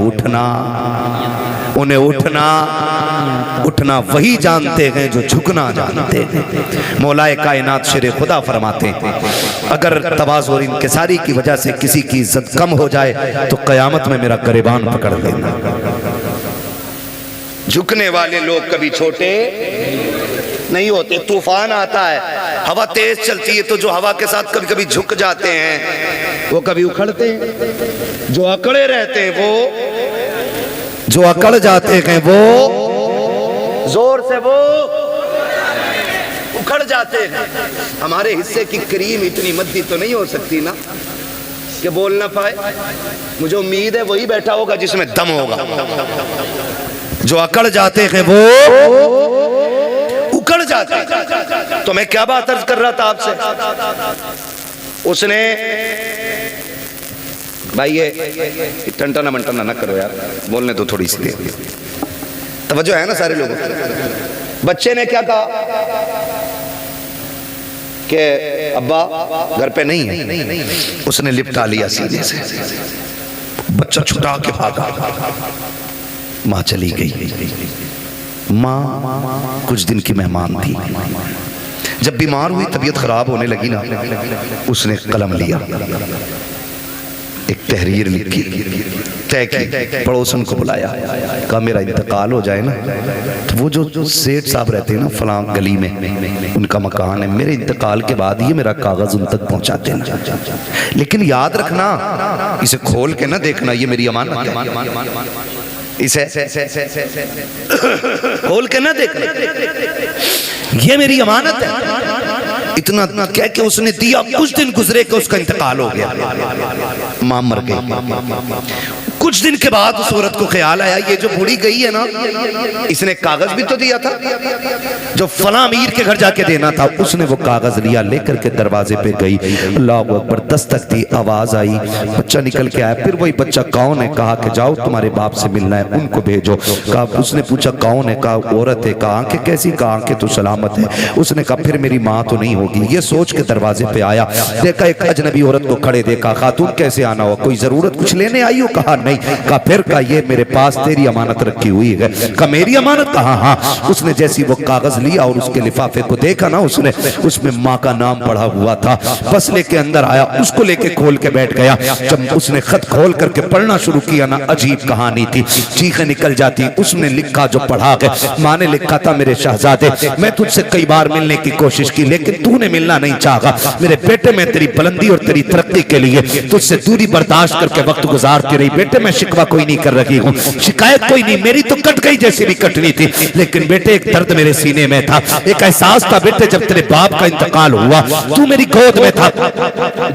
उठना वही जानते हैं जो झुकना जानते हैं। मौलाए कायनात शेर खुदा फरमाते हैं, अगर तवाज़ु और इंकिसारी की वजह से किसी की इज्जत कम हो जाए तो कयामत में मेरा गिरबान पकड़ लेना। झुकने वाले लोग कभी छोटे नहीं होते। तूफान आता है, हवा तेज चलती है, तो जो हवा के साथ कभी कभी झुक जाते हैं वो कभी उखड़ते हैं, जो अकड़े रहते हैं वो, जो अकड़ जाते हैं वो जोर से वो उखड़ जाते हैं। हमारे हिस्से की क्रीम इतनी मद्दी तो नहीं हो सकती ना कि बोल ना पाए। मुझे उम्मीद है वही बैठा होगा जिसमें दम होगा। जो अकड़ जाते हैं वो उकड़ जाते हैं। तो मैं क्या बात अर्ज कर रहा था आपसे, उसने भाई ये टंटना मंटना ना करो यार, बोलने तो थोड़ी सी तवज्जो है ना सारे लोगों। बच्चे ने क्या कहा कि अब्बा घर पे नहीं है, उसने लिपटा लिया सीने से, बच्चा छुटा के भागा, माँ चली गई। माँ कुछ दिन की मेहमान थी। जब बीमार हुई, तबीयत खराब होने लगी ना, उसने कलम लिया, एक तहरीर लिखी, तय की, पड़ोसन को बुलाया, कहा मेरा इंतकाल हो जाए ना तो वो जो सेठ साहब रहते हैं ना फलां गली में, उनका मकान है, मेरे इंतकाल के बाद ये मेरा कागज उन तक पहुंचा देना, लेकिन याद रखना इसे खोल के ना देखना, ये मेरी अमानत है, इसे खोल के ना देखना, ये मेरी अमानत है। इतना कह के उसने दिया। कुछ दिन गुजरे कि उसका इंतकाल हो गया, मां मर गई। कुछ दिन के बाद उस औरत को ख्याल आया, ये जो बूढ़ी गई है ना, इसने कागज भी तो दिया था जो फला अमीर के घर जाके देना था। उसने वो कागज लिया, लेकर के दरवाजे पे गई, अल्लाह अकबर, दस्तक दी, आवाज आई, बच्चा निकल के आया। फिर वही बच्चा कौन है, कहा कि जाओ तुम्हारे बाप से मिलना है, उनको भेजो। कहा, उसने पूछा कौन है, कहा औरत है। कहा आंखें कैसी, कहा आंखें तो सलामत है। उसने कहा फिर मेरी माँ तो नहीं होगी। ये सोच के दरवाजे पे आया, देखा एक अजनबी औरत को खड़े देखा। खातून कैसे आना हो, कोई जरूरत कुछ लेने आई हो? कहा नहीं। कहा फिर, कहा ये मेरे पास तेरी अमानत रखी हुई है। कहा मेरी अमानत? कहा हाँ। उसने जैसी वो कागज लिया और उसके लिफाफे को देखा ना, उसने उसमें माँ का नाम पढ़ा हुआ था। बस लेके अंदर आया, उसको लेके खोल के बैठ गया। जब उसने खत खोल करके पढ़ना शुरू किया ना, अजीब कहानी थी, चीखें निकल जाती। उसने लिखा जो पढ़ा है, माँ ने लिखा था, मेरे शहजादे मैं तुझसे कई बार मिलने की कोशिश की लेकिन तूने मिलना नहीं चाहा। मेरे बेटे, मैं तेरी बुलंदी और तेरी तरक्की के लिए तुझसे दूरी बर्दाश्त करके वक्त गुजारती रही। बेटे मैं शिकवा कोई नहीं कर रही हूँ, शिकायत कोई नहीं, मेरी तो कट गई जैसी भी कटनी थी, लेकिन बेटे एक दर्द मेरे सीने में था, एक एहसास था बेटे, जब तेरे बाप का इंतकाल हुआ तू मेरी गोद में था।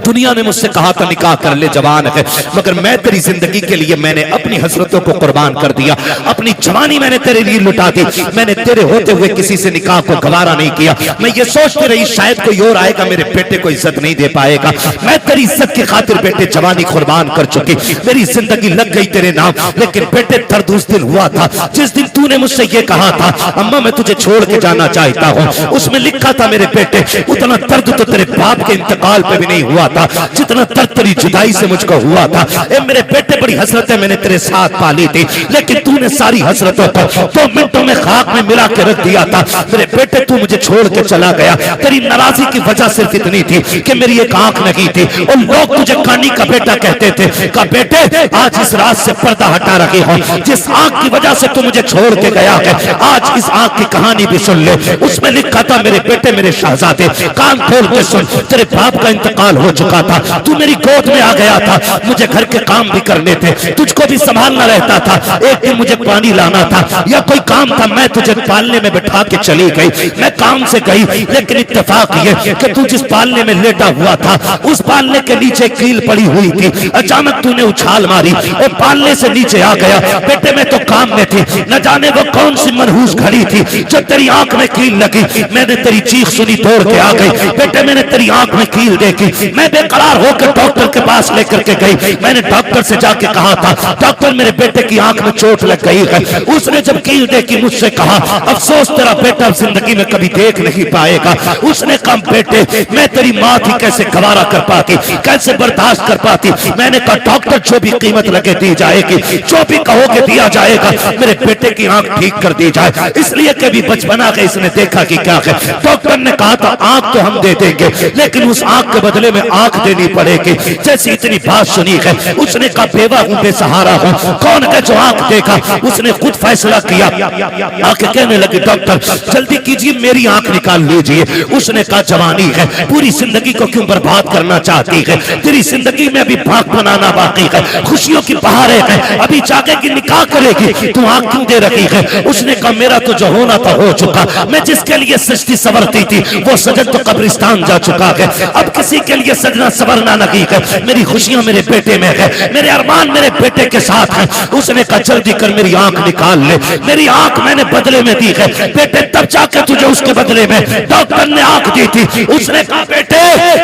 दुनिया ने मुझसे कहा था निकाह कर ले, जवान है, मगर मैं तेरी जिंदगी के लिए मैंने अपनी हसरतों को कुर्बान कर दिया, अपनी जवानी मैंने तेरे लिए लुटा दी। मैंने तेरे होते हुए किसी से निकाह को गवारा नहीं किया। मैं ये सोचती रही शायद कोई और आएगा, मेरे बेटे को इज्जत नहीं दे पाएगा। मैं तेरी इज्जत की खातिर बेटे जवानी कुर्बान कर चुकी, मेरी जिंदगी लग गई तेरे नाम। लेकिन बेटे दर्द उस दिन हुआ था जिस दिन तूने मुझसे ये कहा था, अम्मा मैं तुझे छोड़ के जाना चाहता हूँ। उसमें लिखा था मेरे बेटे, उतना दर्द तो तेरे बाप के इंतकाल पे भी नहीं हुआ था जितना दर्द तेरी जुदाई से मुझको हुआ था। ए मेरे बेटे, बड़ी हसरतें मैंने तेरे साथ पाली थी, लेकिन तूने सारी हसरतों को 2 मिनटों में खाक में मिला के रख दिया था। मेरे बेटे तू मुझे छोड़ के चला गया, तेरी नाराजगी की वजह सिर्फ इतनी थी कि मेरी एक आंख नहीं थी और लोग तुझे कानी का बेटा कहते थे। कहा बेटे आज इस रात से पर्दा हटा रही हो, जिस आंख की वजह से तू मुझे छोड़ के गया है, आज इस आंख की कहानी भी सुन ले। उसमें लिखा था मेरे बेटे, मेरे शहजादे कान खोल के सुन, तेरे बाप का इंतकाल हो चुका था, तू मेरी गोद में आ गया था, मुझे घर के काम भी करने थे, तुझको भी संभालना रहता था। एक दिन मुझे पानी लाना था या कोई काम था, मैं तुझे पालने में बैठा के चली गई। मैं काम से गई, लेकिन इत्तेफाक ये कि तू जिस पालने में लेटा हुआ था उस पालने के नीचे कील पड़ी हुई थी। अचानक तूने उछाल मारी और पालने से नीचे आ गया। बेटे मैं तो काम में थी, न जाने वो कौन सी मनहूस घड़ी थी जब तेरी आंख में कील लगी। मैंने तेरी चीख सुनी, दौड़ के आ गई। बेटे मैंने तेरी आंख में कील देखी, मैं बेकरार होकर डॉक्टर के पास लेकर के गई। मैंने डॉक्टर से जाके कहा था, डॉक्टर मेरे बेटे की आंख में चोट लग गई है। उसने जब कील देखी मुझसे कहा, अफसोस तेरा बेटा जिंदगी में कभी देख नहीं पाएगा। उसने कहा बेटे मैं तेरी माँ थी, कैसे गवारा कर पाती, कैसे बर्दाश्त कर पाती। मैंने कहा डॉक्टर जो भी कीमत लगे दी जाएगी, जो भी कहोगे दिया जाएगा, मेरे बेटे की आंख ठीक कर दी जाए। इसलिए कभी बचपना के इसने देखा कि क्या है। डॉक्टर ने कहा था आंख तो हम दे देंगे, लेकिन उस आंख के बदले में आंख देनी पड़ेगी। जैसी इतनी बात सुनी है, उसने कहा बेवा हूं, बेसहारा हूं, कौन है जो आंख देगा। उसने खुद फैसला किया, आंख कहने लगी डॉक्टर जल्दी कीजिए मेरी आंख निकाल लीजिए। उसने कहा जवानी है, पूरी जिंदगी को क्यों बर्बाद करना चाहती है, तेरी जिंदगी में अभी भाग बनाना बाकी है, खुशियों की बहारें हैं, अभी जागेगी निकाह करेगी, तू आंख क्यों दे रही है। उसने कहा मेरा तो जो होना था हो चुका, मैं जिसके लिए सजती सवरती थी वो सजन तो कब्रिस्तान जा चुका है, अब किसी के लिए सजना सवरना नहीं है। मेरी खुशियां मेरे बेटे में है, मेरे अरमान मेरे बेटे के साथ है। उसने कहा जल्दी कर मेरी आंख निकाल ले, मेरी आंख मैंने बदले में दी है बेटे, तब जाकर तुझे उसके बदले में डॉक्टर ने आंख दी थी। उसने कहा बेटे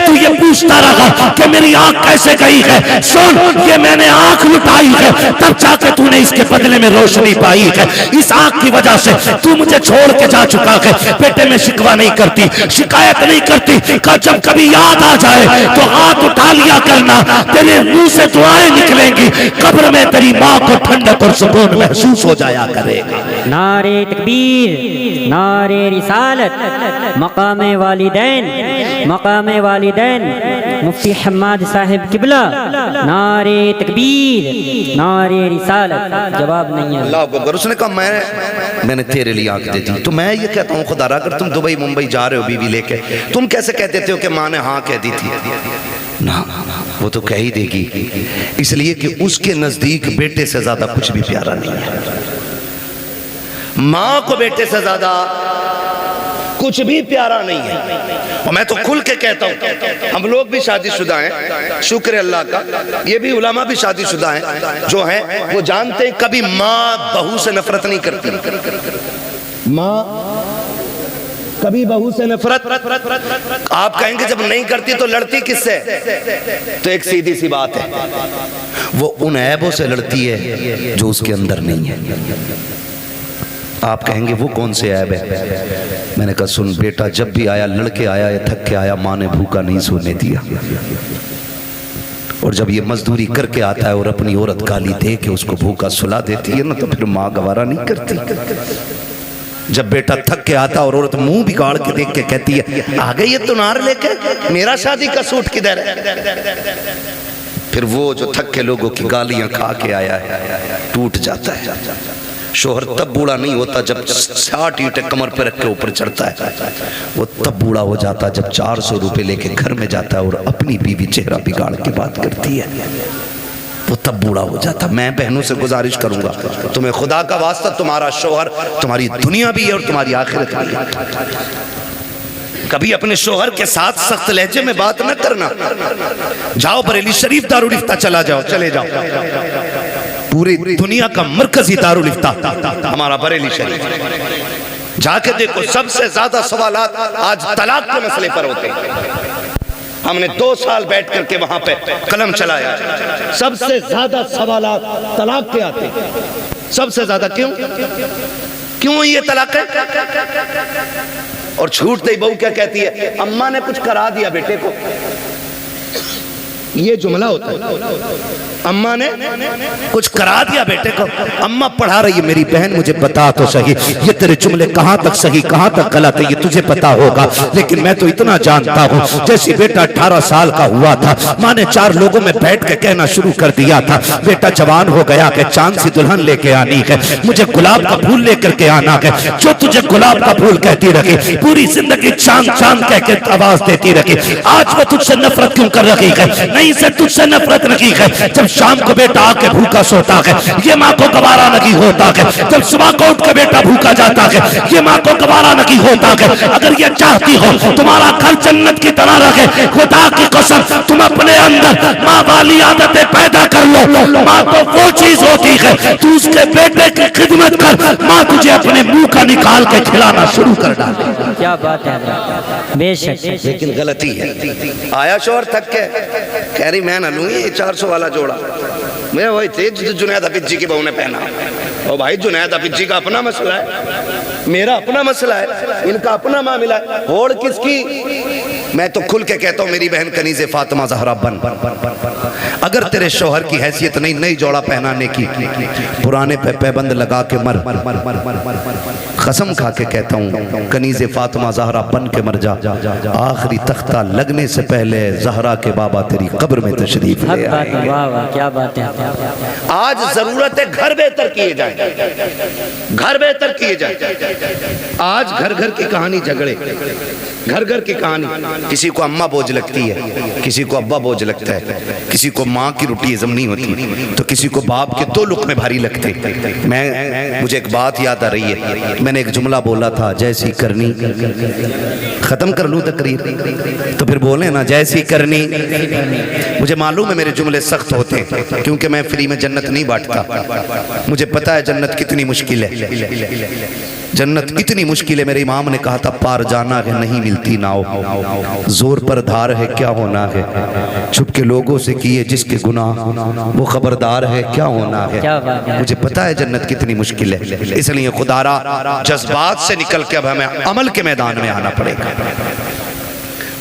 तू ये पूछता रहा कि मेरी आंख कैसे गई है, सुन ये मैंने आंख लुटाई है, तब जाके तूने इसके बदले में रोशनी पाई है। इस आंख की वजह से तू मुझे छोड़ के जा चुका है। बेटे में शिकवा नहीं करती, शिकायत नहीं करती, जब कभी याद आ जाए तो हाथ उठा लिया करना, तेरे मुंह से दुआएं निकलेंगी, कब्र में तेरी माँ को ठंडक और सुकून महसूस हो जाया करेगा। नारे तकबीर, नारे रिसालत, मकामे वालिदैन, मकामे वालिदैन, मुफ्ती हम्माद साहिब किबला, नारे तकबीर, नारे रिसालत। जवाब नहीं है। अल्लाह अकबर। उसने कहा मैंने तेरे लिए आंख दे दी। तो मैं ये कहता हूँ खुदा अगर तुम दुबई मुंबई जा रहे हो बीवी लेके, तुम कैसे कह देते हो कि माँ ने हाँ कह दी थी? ना, वो तो कह ही देगी, इसलिए कि उसके नजदीक बेटे से ज्यादा कुछ भी प्यारा नहीं है। माँ को बेटे से ज्यादा कुछ भी प्यारा नहीं है। और मैं तो खुल के कहता हूँ, हम लोग भी शादीशुदा हैं, शुक्र अल्लाह का, ये भी उलमा भी शादीशुदा हैं, जो हैं वो जानते हैं कभी माँ बहू से नफरत नहीं करती। माँ कभी बहू से नफरत, आप कहेंगे जब नहीं करती तो लड़ती किससे? तो एक सीधी सी बात है, वो उन ऐबों से लड़ती है जो उसके अंदर नहीं है। आप कहेंगे वो कौन से ऐब है? मैंने कहा सुन बेटा, जब भी आया लड़के आया या थक के आया, माँ ने भूखा नहीं सोने दिया। और जब ये मजदूरी करके आता है और अपनी औरत गाली दे के उसको भूखा सुला देती है ना, तो फिर माँ गवारा नहीं करती। जब बेटा थक के आता और औरत मुंह बिगाड़ के देख के कहती है आ गई ये तुनार लेके, मेरा शादी का सूट किधर है? फिर वो जो थक के लोगों की गालियां खा के आया है टूट जाता है। शोहर तब बूढ़ा नहीं होता जब 60 ईंटें कमर पे रख के ऊपर चढ़ता है, वो तब बूढ़ा हो जाता जब 400 रुपए लेके घर में जाता है और अपनी बीवी चेहरा बिगाड़ के बात करती है, वो तब बूढ़ा हो जाता। मैं बहनों से गुजारिश करूंगा, तुम्हें खुदा का वास्ता, तुम्हारा शोहर तुम्हारी दुनिया भी है और तुम्हारी आखिरत भी है। कभी अपने शोहर के साथ सख्त लहजे में बात न करना। जाओ बरेली शरीफ दारुल इफ्ता चला जाओ, चले जाओ, पूरी दुनिया का मरकजी दारुल इफ्ता हमारा बरेली शरीफ। जाके देखो, सबसे ज्यादा सवालात आज तलाक के मसले पर होते हैं। हमने 2 साल बैठ करके वहां पे कलम चलाया, सबसे ज्यादा सवालात तलाक के आते हैं। सबसे ज्यादा क्यों ये तलाक है? और छूटते ही बहू क्या कहती है? अम्मा ने कुछ करा दिया बेटे को। ये जुमला होता है, अम्मा ने कुछ करा दिया बेटे को। अम्मा पढ़ा रही है, मेरी बहन मुझे बता तो सही, ये तेरे जुमले कहाँ तक सही कहाँ तक गलत है ये तुझे पता होगा, लेकिन मैं तो इतना जानता हूँ, जैसे बेटा 18 साल का हुआ था, माँ ने 4 लोगों में बैठ के कहना शुरू कर दिया था, बेटा जवान हो गया कि चांद सी दुल्हन लेके आनी है, मुझे गुलाब का फूल लेकर के आना है। जो तुझे गुलाब का फूल कहती रही, पूरी जिंदगी चांद चांद कह के आवाज देती रही, आज वो तुझसे नफरत क्यों कर रही है? नहीं से तुझसे नफरत नहीं है। जब शाम को बेटा आके भूखा सोता है, ये माँ को गवारा नहीं होता है। जब सुबह को उठ के बेटा भूखा जाता है, ये माँ को गवारा नहीं होता है। अगर ये चाहती हो तुम्हारा घर जन्नत की तरह रहे, खुदा की कसम तुम अपने अंदर माँ वाली आदतें पैदा कर लो। माँ तो वो चीज होती है, तू उसके बेटे की खिदमत कर, माँ तुझे अपने मुंह का निकाल के खिलाना शुरू कर डाले। क्या बात है, बेशक। लेकिन गलती है, आया शोहर थक के कह रही मैं ना लूंगी 400 वाला जोड़ा, मैं वही थे जो जुनैद हफीज जी की बहू ने पहना। और भाई जुनैद हफीज जी का अपना मसला है, मेरा अपना मसला है, इनका अपना मामला है, होड़ किसकी? मैं तो खुल के कहता हूँ मेरी बहन कनीज़े फातिमा ज़हरा बन, अगर तेरे शोहर की हैसियत नहीं नई जोड़ा पहनाने की, पुराने पे पैबंद लगा के मर। कसम खा के कहता हूँ कनीज़े फातिमा ज़हरा बन के मर जा, आखिरी तख्ता लगने से पहले ज़हरा के बाबा तेरी कब्र में तशरीफ ले आएंगे। वाह वाह, क्या बात है। आज जरूरत है घर बेहतर किए जाए, घर बेहतर किए जाए। आज घर घर की कहानी झगड़े, घर घर की कहानी, किसी को अम्मा बोझ लगती है, किसी को अब्बा बोझ लगता है, किसी को माँ की रोटी हजम नहीं होती तो किसी को बाप के 2 लुक़मे भारी लगते। मुझे एक बात याद आ रही है, मैंने एक जुमला बोला था, जैसी करनी, खत्म कर लूँ तकरीर तो फिर बोले ना जैसी करनी। मुझे मालूम है मेरे जुमले सख्त होते हैं, क्योंकि मैं फ्री में जन्नत नहीं बांटता, मुझे पता है जन्नत कितनी मुश्किल है। जन्नत इतनी मुश्किल है, मेरे इमाम ने कहा था पार जाना है नहीं मिलती नाव, जोर पर धार है क्या होना है, छुप के लोगों से किए जिसके गुनाह वो खबरदार है क्या होना है। मुझे पता है जन्नत कितनी मुश्किल है, इसलिए खुदारा जज्बात से निकल के अब हमें अमल के मैदान में आना पड़ेगा,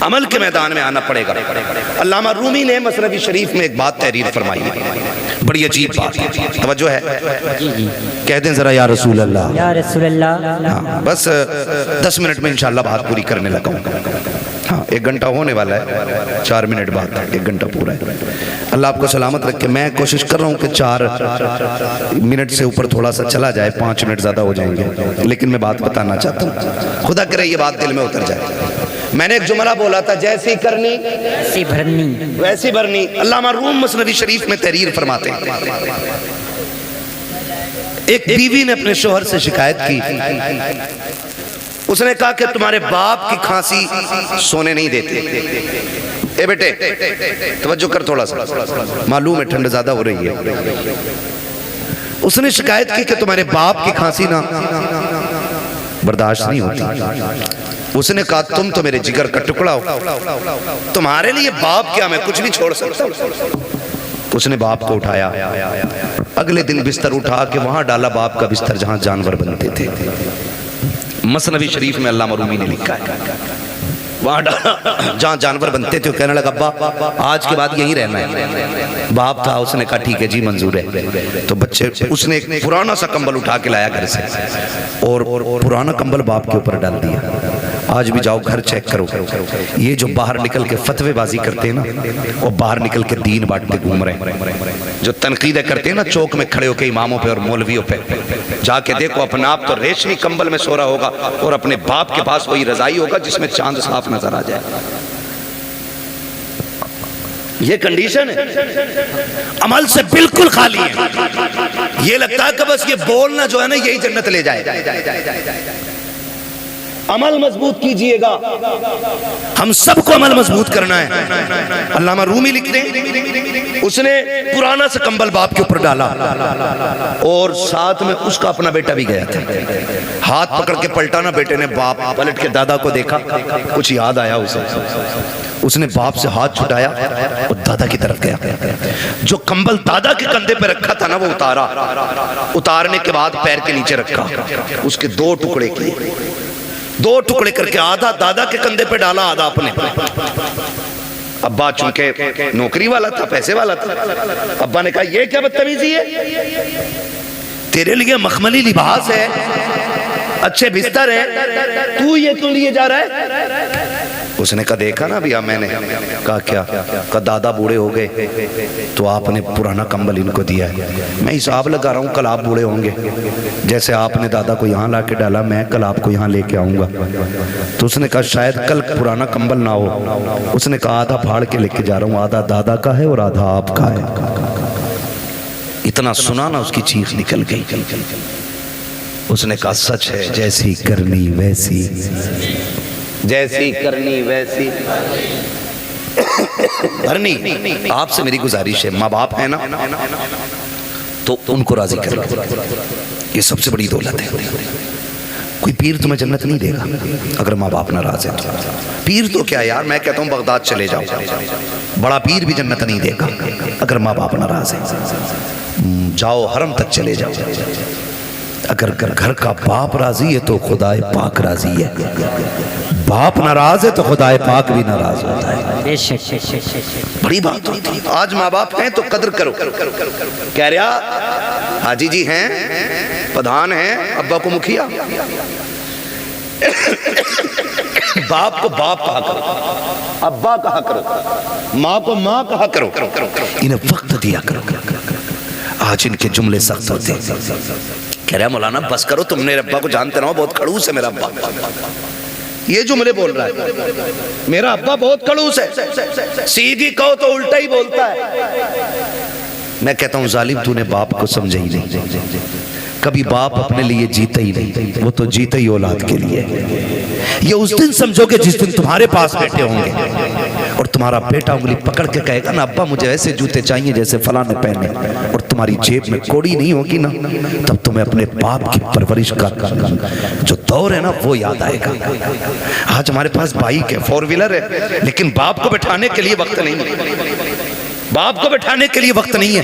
अमल के मैदान में आना पड़ेगा। अल्लामा रूमी ने मसनवी शरीफ में एक बात तहरीर फरमाई है, बड़ी अजीब बात, तवज्जो है, कह दें जरा या रसूल अल्लाह, या रसूल अल्लाह। हाँ, बस 10 मिनट में इंशाल्लाह बात पूरी करने लगा हूँ। हाँ, 1 घंटा होने वाला है, 4 मिनट बाद 1 घंटा पूरा है। अल्लाह आपको सलामत रखे। मैं कोशिश कर रहा हूँ कि 4 मिनट से ऊपर थोड़ा सा चला जाए, 5 मिनट ज़्यादा हो जाएंगे, लेकिन मैं बात बताना चाहता हूँ, खुदा करे ये बात दिल में उतर जाए। मैंने एक जुमला बोला था, जैसी करनी वैसी भरनी, वैसी भरनी। अल्लामा रूम मसनवी शरीफ में तहरीर फरमाते हैं, एक बीवी ने अपने शोहर से शिकायत की, उसने कहा कि तुम्हारे बाप की खांसी सोने नहीं देती। ए बेटे तवज्जो कर थोड़ा सा, मालूम है ठंड ज्यादा हो रही है। उसने शिकायत की कि तुम्हारे बाप की खांसी ना बर्दाश्त नहीं होती। उसने कहा तुम तो मेरे जिगर का टुकड़ा हो, तुम्हारे लिए बाप क्या, मैं कुछ नहीं छोड़ सकता। उसने बाप को उठाया, अगले दिन बिस्तर उठा के वहां डाला बाप का बिस्तर जहां जानवर बनते थे। मसनवी शरीफ में अल्लामा रूमी ने लिखा है, वहां डाला जहां जानवर बनते थे। कहने लगा अब्बा आज के बाद यहीं रहना है। बाप था, उसने कहा ठीक है जी मंजूर है। तो बच्चे, उसने एक पुराना सा कंबल उठा के लाया घर से और पुराना कंबल बाप के ऊपर डाल दिया। आज भी जाओ घर चेक करो, ये जो बाहर निकल के फतवेबाजी करते हैं ना, और बाहर निकल के दीन बांटते घूम रहे हैं, जो तनकीदें करते हैं ना चौक में खड़े होकर इमामों पे और मौलवियों पे, जाके देखो अपना आप तो रेशमी कंबल में सो रहा होगा और अपने बाप के पास वही रजाई होगा जिसमें चांद साफ नजर आ जाए। ये कंडीशन है, अमल से बिल्कुल खाली है। ये लगता है कि बस ये बोलना जो है ना यही जन्नत ले जाए। अमल मजबूत कीजिएगा, हम सबको अमल मजबूत करना है। अल्लामा रूमी लिखते हैं, उसने पुराना सा कंबल बाप के ऊपर डाला और साथ में उसका अपना बेटा भी गया था। हाथ पकड़ के पलटा ना, बेटे ने बाप पलट के दादा को देखा, कुछ याद आया उसे, उसने बाप से हाथ छुटाया और दादा की तरफ गया। जो कंबल दादा के कंधे पे रखा था ना वो उतारा, उतारने के बाद पैर के नीचे रखा, उसके 2 टुकड़े किए, 2 टुकड़े करके आधा दादा के कंधे पे डाला, आधा अपने। अब्बा चूंकि नौकरी वाला था, पैसे वाला था, अब्बा ने कहा ये क्या बदतमीजी है, तेरे लिए मखमली लिबास है, अच्छे बिस्तर है, तू ये क्यों लिए जा रहा है। उसने कहा देखा ना भैया, मैंने कहा क्या, कहा दादा बूढ़े हो गए तो आपने पुराना कंबल इनको दिया है, मैं हिसाब लगा रहा हूँ कल आप बूढ़े होंगे, जैसे आपने दादा को यहाँ ला के डाला मैं कल आपको यहाँ लेके आऊँगा। तो उसने कहा शायद कल पुराना कंबल ना हो। उसने कहा आधा फाड़ के लेके जा रहा हूँ, आधा दादा का है और आधा आपका है। इतना सुना ना उसकी चीख निकल गई। उसने कहा सच है, जैसी करनी वैसी, जैसी करनी वैसी भरनी। आपसे मेरी गुजारिश है, माँ बाप है ना तो उनको राजी करो, ये सबसे बड़ी दौलत है। कोई पीर तुम्हें जन्नत नहीं देगा अगर माँ बाप नाराज है तो। पीर तो क्या यार, मैं कहता हूँ बगदाद चले जाओ, बड़ा पीर भी जन्नत नहीं देगा अगर माँ बाप नाराज है। जाओ हरम तक चले जाओ, अगर घर का बाप राजी है तो खुदाए पाक राजी है, बाप नाराज है तो खुदाए पाक भी नाराज होता है। बड़ी बात होती है। आज माँ बाप हैं तो कदर करो। कह रहा हाजी जी हैं, प्रधान हैं, अब्बा को मुखिया, बाप को बाप कहा करो, अब्बा कहा करो, माँ को माँ कहा करो, इन्हें वक्त दिया करो। आज इनके जुमले सख्त होते हैं। कह रहा मौलाना बस करो, तुमने अब्बा को जानते ना, बहुत खड़ूस है मेरा अब्बा, ये जुमले बोल रहा है, मेरा अब्बा बहुत खड़ूस है, सीधी कहो तो उल्टा ही बोलता है। मैं कहता हूँ जालिम तूने बाप को समझा ही नहीं, कभी बाप अपने लिए जीता ही नहीं, वो तो जीता ही औलाद के लिए। ये उस दिन समझोगे जिस दिन तुम्हारे पास बैठे होंगे और तुम्हारा बेटा उंगली पकड़ के कहेगा ना, अब्बा मुझे ऐसे जूते चाहिए जैसे फला ने पहने, और तुम्हारी जेब में कोड़ी नहीं होगी ना, तब तुम्हें अपने बाप की परवरिश का जो दौर है ना वो याद आएगा। आज हमारे पास बाइक है, 4 व्हीलर है, लेकिन बाप को बैठाने के लिए वक्त नहीं है, बाप को बैठाने के लिए वक्त नहीं है।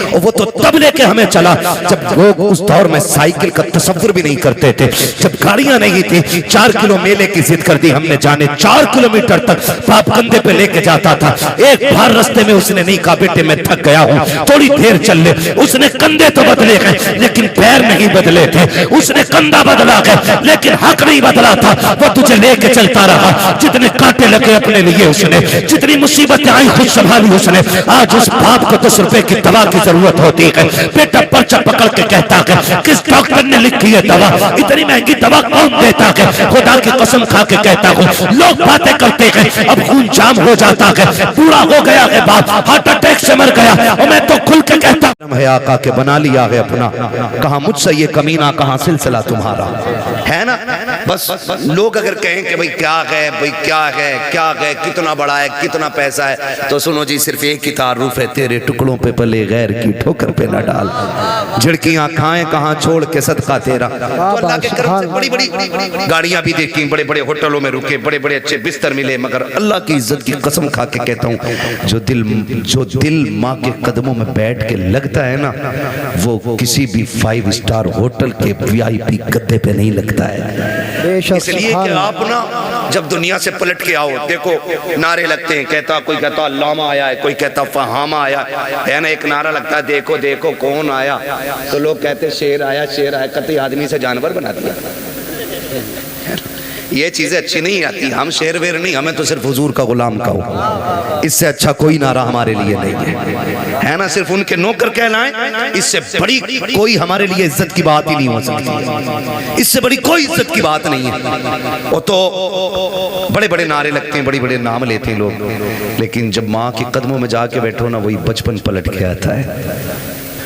और वो तो तब लेके हमें चला जब लोग उस दौर में साइकिल का तस्वुर भी नहीं करते थे, जब गाड़ियां नहीं थी। 4 किलो मेले की जिद कर दी हमने, जाने 4 किलोमीटर तक बाप कंधे पे लेके जाता था। एक बार रास्ते में उसने नहीं कहा बेटे मैं थक गया हूं, थोड़ी देर चल ले। उसने कंधे तो बदले गए लेकिन पैर नहीं बदले थे। उसने कंधा बदला गया लेकिन हक नहीं बदला था। वो तुझे लेके चलता रहा, जितने कांटे लगे अपने लिए उसने, जितनी मुसीबतें आई खुद संभाली उसने। आज उस बाप को 10 रुपए की दवा की जरूरत होती है, बेटा पर्चा पकड़ के कहता है किस डॉक्टर ने लिखी है दवा, इतनी महंगी दवा कौन देता है। खुदा की कसम खा के कहता हूँ लोग बातें करते हैं, अब खून जाम हो जाता है, पूरा हो गया है बाप, हार्ट अटैक से मर गया। और मैं तो खुल के कहता है आका के बना लिया है अपना, कहा मुझसे ये कमीना, कहा सिलसिला तुम्हारा है ना। बस लोग अगर कहें कि भाई क्या है, भाई क्या है, क्या है, कितना बड़ा है, कितना पैसा है, तो सुनो जी सिर्फ एक ही तारुफ है, तेरे टुकड़ों पे पले गैर की ठोकर पे न डाल, झिड़कियां खाएं कहां छोड़ के सदका तेरा। तो अल्लाह के करम से बड़ी बड़ी गाड़ियां भी देखी, बड़े बड़े होटलों में रुके, बड़े बड़े अच्छे बिस्तर मिले, मगर अल्लाह की इज्जत की कसम खा के कहता हूं जो दिल माँ के कदमों में बैठ के लगता है ना, वो किसी भी 5 स्टार होटल के VIP गद्दे पे नहीं लगता है। इसलिए कि आप ना जब दुनिया से पलट के आओ, देखो नारे लगते हैं, कोई कहता अल्लामा आया है, कोई कहता फहामा आया है ना, एक नारा लगता है देखो देखो कौन आया, तो लोग कहते शेर आया, शेर आया, कतई आदमी से जानवर बना दिया। ये चीजें अच्छी नहीं आती। हम शेर वेर नहीं, हमें तो सिर्फ हुजूर का गुलाम कहो, इससे अच्छा कोई नारा हमारे लिए नहीं है ना। सिर्फ उनके नौकर कहलाएं, इससे बड़ी कोई हमारे लिए इज्जत की बात ही नहीं हो सकती, इससे बड़ी कोई इज्जत की बात नहीं है। वो तो बड़े बड़े नारे लगते हैं, बड़े बड़े नाम लेते हैं लोग, लेकिन जब माँ के कदमों में जाके बैठो ना, वही बचपन पलट के आता है।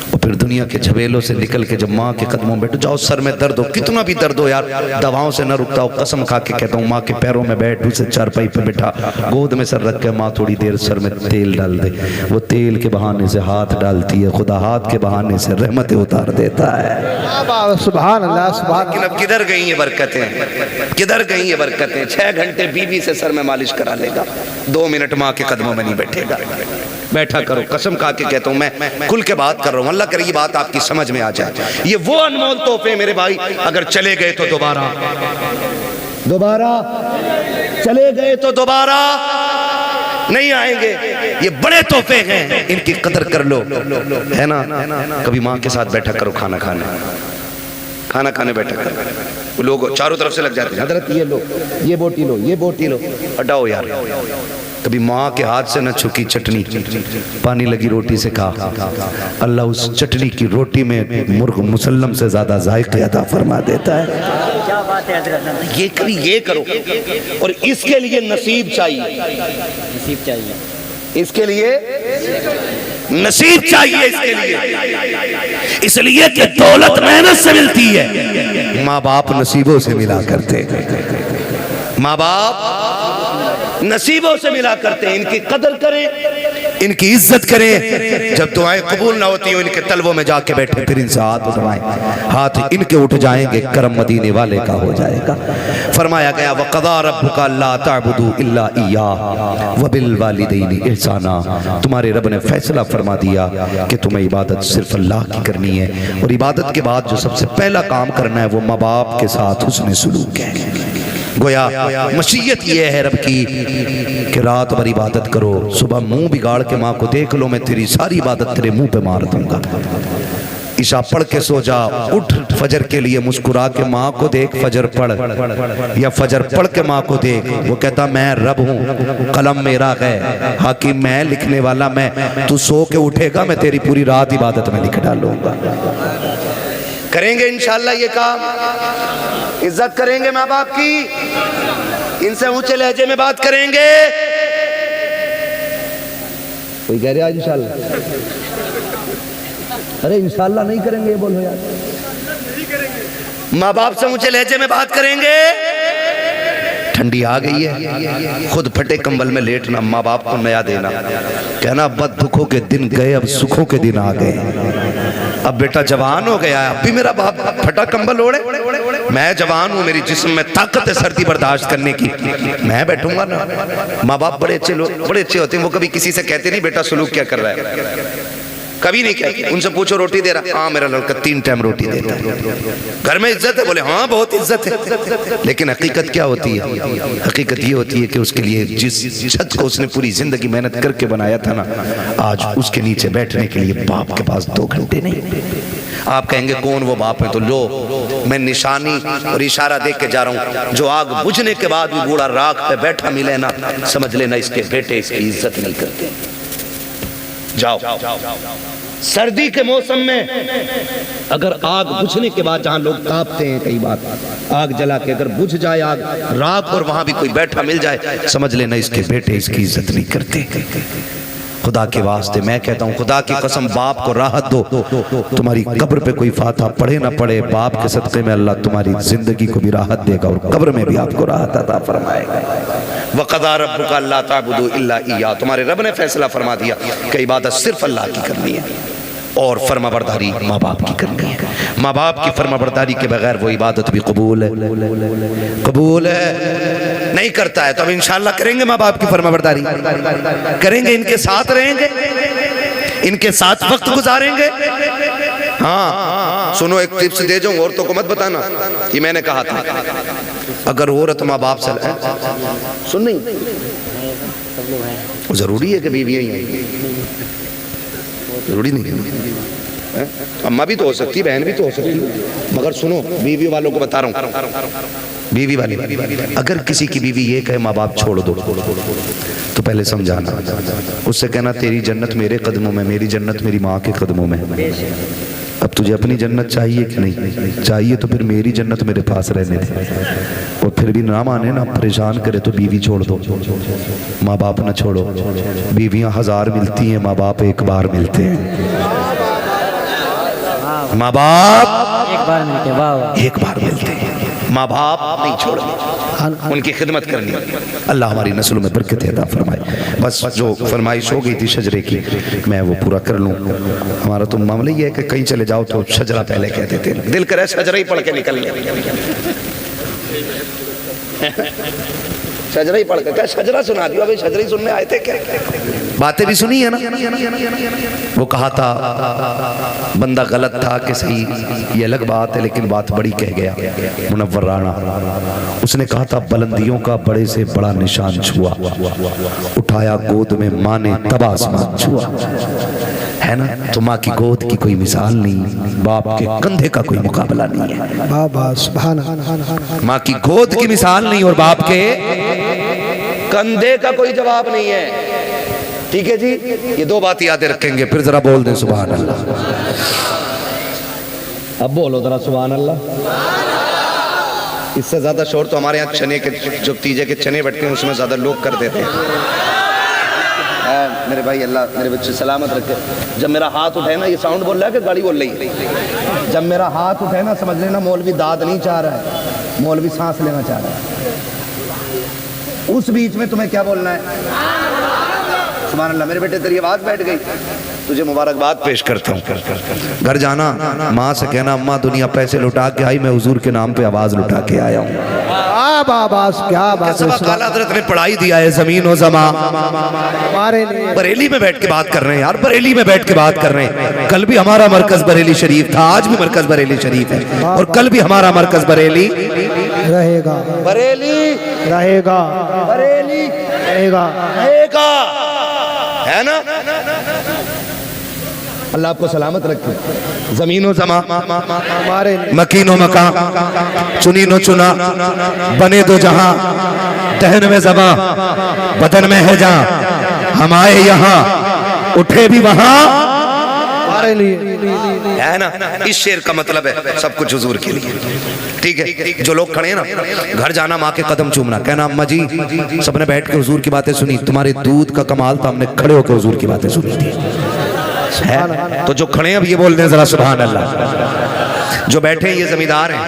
और फिर दुनिया के झबेलों से निकल के जब माँ के कदमों में बैठो, जाओ सर में दर्द हो, कितना भी दर्द हो यार, दवाओं से न रुकता हो, कसम खा के कहता हूँ माँ के पैरों में बैठ, उसे चारपाई पे बैठा, गोद में सर रख के माँ थोड़ी देर सर में तेल डाल दे, वो तेल के बहाने से हाथ डालती है, खुदा हाथ के बहाने से रहमतें उतार देता है। सुभान अल्लाह, सुभान। लेकिन अब किधर गई ये बरकतें, किधर गई ये बरकतें। 6 घंटे बीवी से सर में मालिश करा लेगा, 2 मिनट माँ के कदमों में नहीं बैठेगा। बैठा करो, कसम खा के कहता हूं, मैं खुल के बात कर रहा हूं, अल्लाह करे ये बात आपकी समझ में आ जाए। ये वो अनमोल तोहफे मेरे भाई, अगर चले गए तो दोबारा चले गए तो दोबारा नहीं आएंगे। ये बड़े तोहफे हैं, इनकी कदर कर लो, है ना। कभी माँ के साथ बैठा करो, खाना खाने बैठा करो, लोग चारों तरफ से लग जाते हैं, हजरत ये लो, ये बोटी लो, ये बोटी लो, हटाओ यार। कभी माँ के हाथ से न छुकी चटनी, पानी लगी रोटी से खा, अल्लाह उस चटनी की रोटी में मुर्ग मुसल्लम से ज्यादा जायके अता फरमा देता है। क्या बात है हजरत। ये करो, और इसके लिए नसीब चाहिए, नसीब चाहिए, इसके लिए नसीब चाहिए, इसके लिए, इसलिए कि दौलत मेहनत से मिलती है, माँ बाप नसीबों से मिला करते, माँ बाप नसीबों से मिला करते हैं। इनकी कदर करें, इनकी इज्जत करें। जब दुआएं कबूल ना होती हो, इनके तलवों में जाके बैठे, फिर इनसे हाथ उठवाएं, हाथ इनके उठ जाएंगे, करम मदीने वाले का हो जाएगा। फरमाया गया वक़ज़ा रब्बुका अल्ला ताबुदू इल्ला इय्याहु व बिल वालिदैनि इहसाना, तुम्हारे रब ने फैसला फरमा दिया कि तुम्हें इबादत सिर्फ अल्लाह की करनी है, और इबादत के बाद जो सबसे पहला काम करना है वो माँ बाप के साथ हुस्न सलूक है। गोया मशीयत ये है रब की कि रात भर इबादत करो, सुबह मुंह बिगाड़ के माँ को देख लो, मैं तेरी सारी इबादत तेरे मुंह पे मार दूंगा। ईशा पढ़ के सो जा, उठ फजर के लिए मुस्कुरा के माँ को देख, फजर पढ़, या फजर पढ़ के माँ को देख, वो कहता मैं रब हूँ, कलम मेरा है, हाकिम मैं, लिखने वाला मैं, तू सो के उठेगा, मैं तेरी पूरी रात इबादत में लिख डालूंगा। करेंगे इंशाअल्लाह ये काम, इज्जत करेंगे माँ बाप की, इनसे ऊंचे लहजे में बात करेंगे। कोई कह रहा इंशाअल्लाह, अरे इंशाअल्लाह नहीं करेंगे, ये बोलो यार। माँ बाप से ऊंचे लहजे में बात करेंगे, ठंडी आ गई है, खुद फटे कंबल में लेटना, माँ बाप को नया देना, कहना बद दुखों के दिन गए अब सुखों के दिन आ गए। अब बेटा जवान हो गया है, अब भी मेरा बाप फटा कंबल ओढ़े, मैं जवान हूँ, मेरी जिस्म में ताकत है सर्दी बर्दाश्त करने की, मैं बैठूंगा ना। माँ बाप बड़े अच्छे लोग, बड़े अच्छे होते हैं, वो कभी किसी से कहते नहीं बेटा सलूक क्या कर रहा है, कभी नहीं कहते। उनसे पूछो रोटी दे रहा, हाँ मेरा लड़का 3 टाइम रोटी देता है। घर में इज्जत है, बोले हाँ बहुत इज्जत है। लेकिन हकीकत क्या होती है? हकीकत ये होती है कि उसके लिए जिस छत को उसने पूरी जिंदगी मेहनत करके बनाया था ना, आज उसके नीचे बैठने के लिए बाप के पास 2 घंटे नहीं। आप कहेंगे कौन वो बाप है, तो लो मैं निशानी और इशारा देख के जा रहा हूँ, जो आग बुझने के बाद भी बूढ़ा राख पे बैठा मिले ना, समझ लेना इसके बेटे इसकी इज्जत नहीं करते। जाओ सर्दी के मौसम में अगर आग बुझने के बाद जहां लोग कांपते हैं, कई बार आग जला के अगर बुझ जाए आग राख और वहां भी कोई बैठा मिल जाए, समझ लेना इसके बेटे इसकी इज्जत नहीं करते। खुदा के वास्ते मैं कहता हूँ, खुदा की कसम बाप को राहत दो, तुम्हारी कब्र पे कोई फाता पढ़े ना पढ़े, बाप के सदक़े में अल्लाह तुम्हारी जिंदगी को भी राहत देगा और कब्र में भी आपको राहत अता फरमाएगा। वक़ज़ा रब्बुका अल्ला ताबुदू इल्ला इय्याहु, तुम्हारे रब ने फैसला फरमा दिया कि इबादत सिर्फ अल्लाह की करनी है और फर्माबरदारी माँ बाप की करनी है। माँ बाप की फर्माबरदारी के बगैर वो इबादत भी कबूल है, कबूल है। नहीं करता है तो अब इंशाअल्लाह करेंगे, माँ बाप की फर्माबरदारी करेंगे, इनके साथ रहेंगे, इनके साथ वक्त गुजारेंगे। हाँ सुनो एक टिप्स दे जाऊं, औरतों को मत बताना कि मैंने कहा था। अगर औरत माँ बाप से सुन नहीं, जरूरी है कि बीवी जरूरी नहीं है, अम्मा भी तो हो सकती है, बहन भी तो हो सकती है, मगर सुनो बीवी वालों को बता रहा हूँ, बीवी वाली अगर किसी की बीवी ये कहे माँ बाप छोड़ दो, तो पहले समझाना, उससे कहना तेरी जन्नत मेरे कदमों में, मेरी जन्नत मेरी माँ के कदमों में। अब तुझे अपनी जन्नत चाहिए कि नहीं चाहिए, तो फिर मेरी जन्नत मेरे पास रहने दे, और फिर भी ना माने ना परेशान करे तो बीवी छोड़ दो, माँ बाप ना छोड़ो। बीवियां 1000 मिलती हैं, माँ बाप एक बार मिलते हैं, माँ बाप एक बार मिलते, वाह एक बार मिलते हैं, माँ बाप नहीं छोड़ने, उनकी खिदमत करनी। अल्लाह हमारी नस्लों में बरकत अता फरमाए। बस जो फरमाइश हो गई थी शजरे की, मैं वो पूरा कर लूँ। हमारा तो मामला ये है कि कहीं चले जाओ तो शजरा पहले कहते थे, दिल करे शजरा ही पढ़ के निकल शजरा ही पढ़ के, क्या शजरा सुना दिया भाई, शजरा ही सुनने आए थे क्या? बातें भी सुनी है ना। वो कहा था बंदा गलत था कि सही, ये अलग बात है, लेकिन बात बड़ी कह गया मुनव्वर राणा। उसने कहा था बुलंदियों का बड़े से बड़ा निशान छुआ, उठाया गोद में माँ ने तब आसमान छुआ, है ना। तो माँ की गोद की कोई मिसाल नहीं, बाप के कंधे का कोई मुकाबला नहीं है। माँ की गोद की मिसाल नहीं और बाप के कंधे का कोई जवाब नहीं है। ठीक है जी, ये 2 बात याद रखेंगे, फिर जरा बोल दें सुभान अल्लाह। अब बोलो जरा सुभान अल्लाह। इससे ज्यादा शोर तो हमारे यहाँ चने के, जो तीजे के चने बैठते हैं उसमें ज्यादा लोग कर देते हैं। मेरे भाई अल्लाह मेरे बच्चे सलामत रखे। जब मेरा हाथ उठे ना, ये साउंड बोल रहा है कि गाड़ी बोल रही है? जब मेरा हाथ उठे ना, समझ लेना मौलवी दाद नहीं चाह रहा है, मौलवी सांस लेना चाह रहा है। उस बीच में तुम्हें क्या बोलना है? सुभान अल्लाह। मेरे बेटे तेरी आवाज बैठ गई, तुझे मुबारकबाद पेश करता हूँ। घर जाना माँ से कहना अम्मा दुनिया पैसे लुटा के आई, मैं हुजूर के नाम पे आवाज लुटा के आया हूँ। क्या बात है, आला हज़रत ने पढ़ाई दिया है जमीन और ज़मा। बरेली में बैठ के बात कर रहे हैं यार, बरेली में बैठ के बात कर रहे हैं। कल भी हमारा मरकज बरेली शरीफ था, आज भी मरकज बरेली शरीफ है, और कल भी हमारा मरकज बरेली रहेगा, बरेली रहेगा, बरेली रहेगा, रहेगा, है ना। अल्लाह आपको सलामत रखे। जमीनो जमा मकीनो मका चुनीनो चुना बने दो जहां, तहन में जमा बदन में है जहां, हम आए यहाँ उठे भी वहां, है ना। इस शेर का मतलब है सब कुछ हुजूर के लिए। ठीक है, जो लोग खड़े हैं ना, घर जाना माँ के कदम चूमना, कहना अम्मा जी सबने बैठ के हुजूर की बातें सुनी, तुम्हारे दूध का कमाल था, हमने खड़े होकर हुजूर की बातें सुनी थी, है। तो जो खड़े हैं अब ये बोल दें जरा सुभान अल्लाह। जो बैठे हैं ये जमींदार हैं,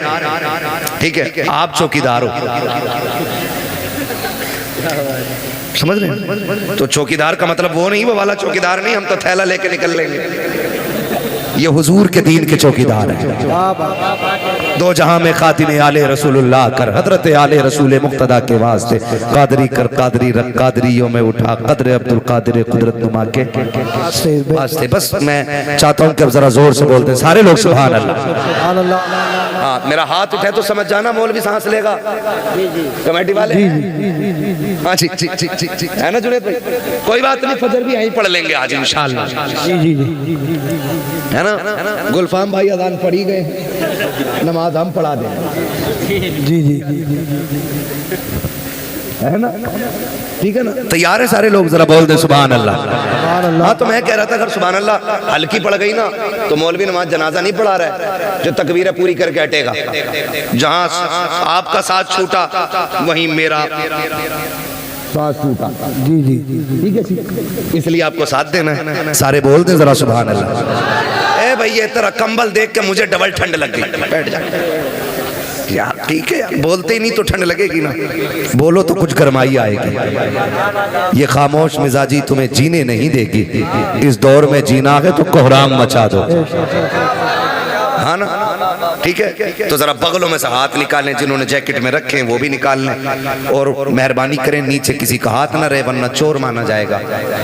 ठीक है, आप चौकीदार हो। समझ रहे हैं? तो चौकीदार का मतलब वो नहीं, वो वाला चौकीदार नहीं, हम तो थैला लेके निकल लेंगे। ये हुजूर के दीन के चौकीदार हैं। दो जहां में खातिम आले रसूलुल्लाह कर, हजरत आले रसूल मुक्तदा के वास्ते कादरी कर, कादरी रख, कादरियों में उठा, कदर अब्दुल कादिर कुदरत नुमा के वास्ते। बस मैं चाहता हूं कि अब जरा जोर से बोलते हैं सारे लोग सुभान अल्लाह। हाँ, मेरा हाथ उठे तो समझ जाना मौलवी सांस लेगा, कमेटी वाले। हाँ जी जी जी जी जी, है ना जुनेद भाई? कोई बात नहीं, फजर भी यहीं पढ़ लेंगे आज इंशाल्लाह, है ना? गुलफाम भाई अजान पढ़ी गए, नमाज हम पढ़ा दें। जी जी है ना? ठीक है ना? तैयार है सारे लोग? जरा बोल दे सुभान अल्लाह। हाँ, तो मैं कह रहा था अगर सुभान अल्लाह हल्की पड़ गई ना तो मौलवी नमाज जनाजा नहीं पढ़ा रहा है, जो तकबीर पूरी करके हटेगा। जहां आपका साथ छूटा वहीं मेरा साथ छूटा। जी जी ठीक है, इसलिए आपको साथ देना है। सारे बोल दे जरा सुभान अल्लाह। ए भाई, ये तेरा कंबल देख के मुझे डबल ठंड लग गई, बैठ जा यार। ठीक है, बोलते ही नहीं तो ठंड लगेगी ना, बोलो तो कुछ गरमाई आएगी। ये खामोश मिजाजी तुम्हें जीने नहीं देगी, इस दौर में जीना है तो कोहराम मचा दो। हाँ ना? ठीक है, तो जरा बगलों में से हाथ निकालें, जिन्होंने जैकेट में रखे हैं वो भी निकाल लें, और मेहरबानी करें नीचे किसी का हाथ ना रहे, वरना चोर माना जाएगा।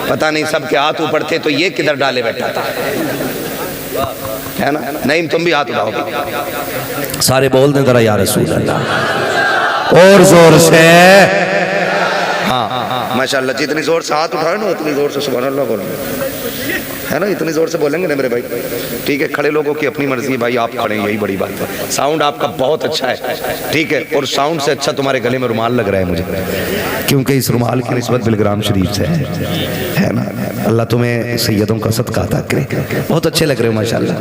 पता नहीं सबके हाथ ऊपर थे तो ये किधर डाले बैठा था, है ना? नहीं, तुम भी हाथ उठाओगे। सारे बोल दें जरा या रसूल अल्लाह, और जोर से। हाँ माशाल्लाह, जितनी जोर से हाथ उठाए ना उतनी जोर से सुभान अल्लाह बोलेंगे, है ना? इतनी जोर से बोलेंगे ना मेरे भाई। ठीक है, खड़े लोगों की अपनी मर्जी है भाई, आप खड़े हैं यही बड़ी बात है। साउंड आपका बहुत अच्छा है, ठीक है, और साउंड से अच्छा तुम्हारे गले में रुमाल लग रहा है मुझे, क्योंकि इस रुमाल की निस्बत बिलग्राम शरीफ से है ना? अल्लाह तुम्हें सैयदों का सदका अता करे, बहुत अच्छे लग रहे हो माशाल्लाह,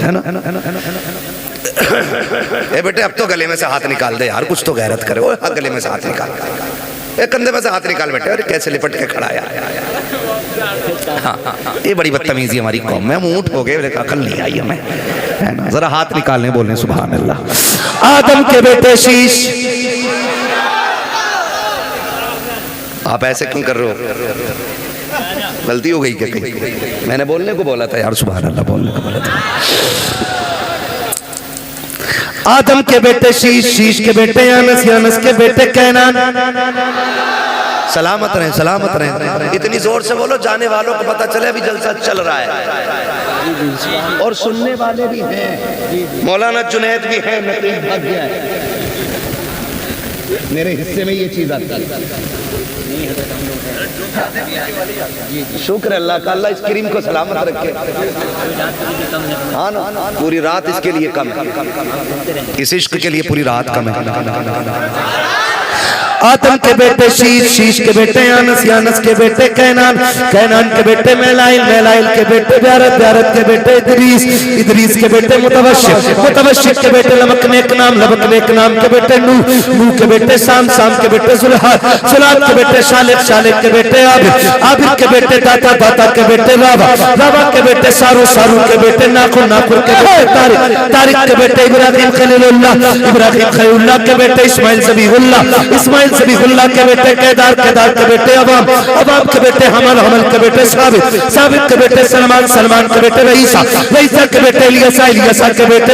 है ना? ए बेटे, अब तो गले में से हाथ निकाल दे यार, कुछ तो गैरत करे। ओ गले में से हाथ निकाल, एक कंधे में से हाथ निकाल बेटे, अरे कैसे लिपट के खड़ा यार। हाँ, ये बड़ी बदतमीजी हमारी कौम में, हम ऊँट हो गए, अकल नहीं आई हमें, है ना? जरा हाथ निकालने बोलने सुभान अल्लाह। आदम के बेटे शीश, आप ऐसे क्यों कर रहे हो? गलती हो गई क्या कहीं? मैंने बोलने को बोला था यार, सुभान अल्लाह बोलने को बोला था। आदम के बेटे शीश, शीश के बेटे यानस, यानस के बेटे कैनान। सलामत रहें, सलामत रहें। इतनी जोर से बोलो जाने वालों को पता चले अभी जलसा चल रहा है, और सुनने वाले भी हैं। मौलाना जुनैद भी हैं, नकीब भाग गया है, मेरे हिस्से में ये चीज आती है। शुक्र अल्लाह का, अल्लाह इस क्रीम को सलामत रखे। हाँ ना, पूरी रात इसके लिए कम है, इस इश्क के लिए पूरी रात कम है। आदम के बेटे शीश, शीश के बेटे यानस, यानस के बेटे कैनान, कैनान के बेटे मेलाइल, मेलाइल के बेटे ब्यारत, ब्यारत के बेटे इदरीस, इदरीस के बेटे मुतवश्शिर, मुतवश्शिर के बेटे लमक नेक नाम, लमक नेक नाम के बेटे नूह, नूह के बेटे साम, साम के बेटे जुल्हाद, जुल्हाद के बेटे शालिक, शालिक के बेटे आबिद, आबिद के बेटे दाता, दाता के बेटे रावा, रावा के बेटे सारू, सारू के बेटे नाखुन, नाखुन के बेटे तारिक, तारिक के बेटे इब्राहिम खलीलुल्लाह, इब्राहिम खलीलुल्लाह के बेटे इस्माइल ज़बीहुल्लाह, इस्माइल ज़बीहुल्लाह के बेटे केदार, केदार के बेटे अवाम, अवाम के बेटे हमल, हमल के बेटे साबित, साबित के बेटे सलमान, सलमान के बेटे रईसा, रईसा के बेटे इलियासा, इलियासा के बेटे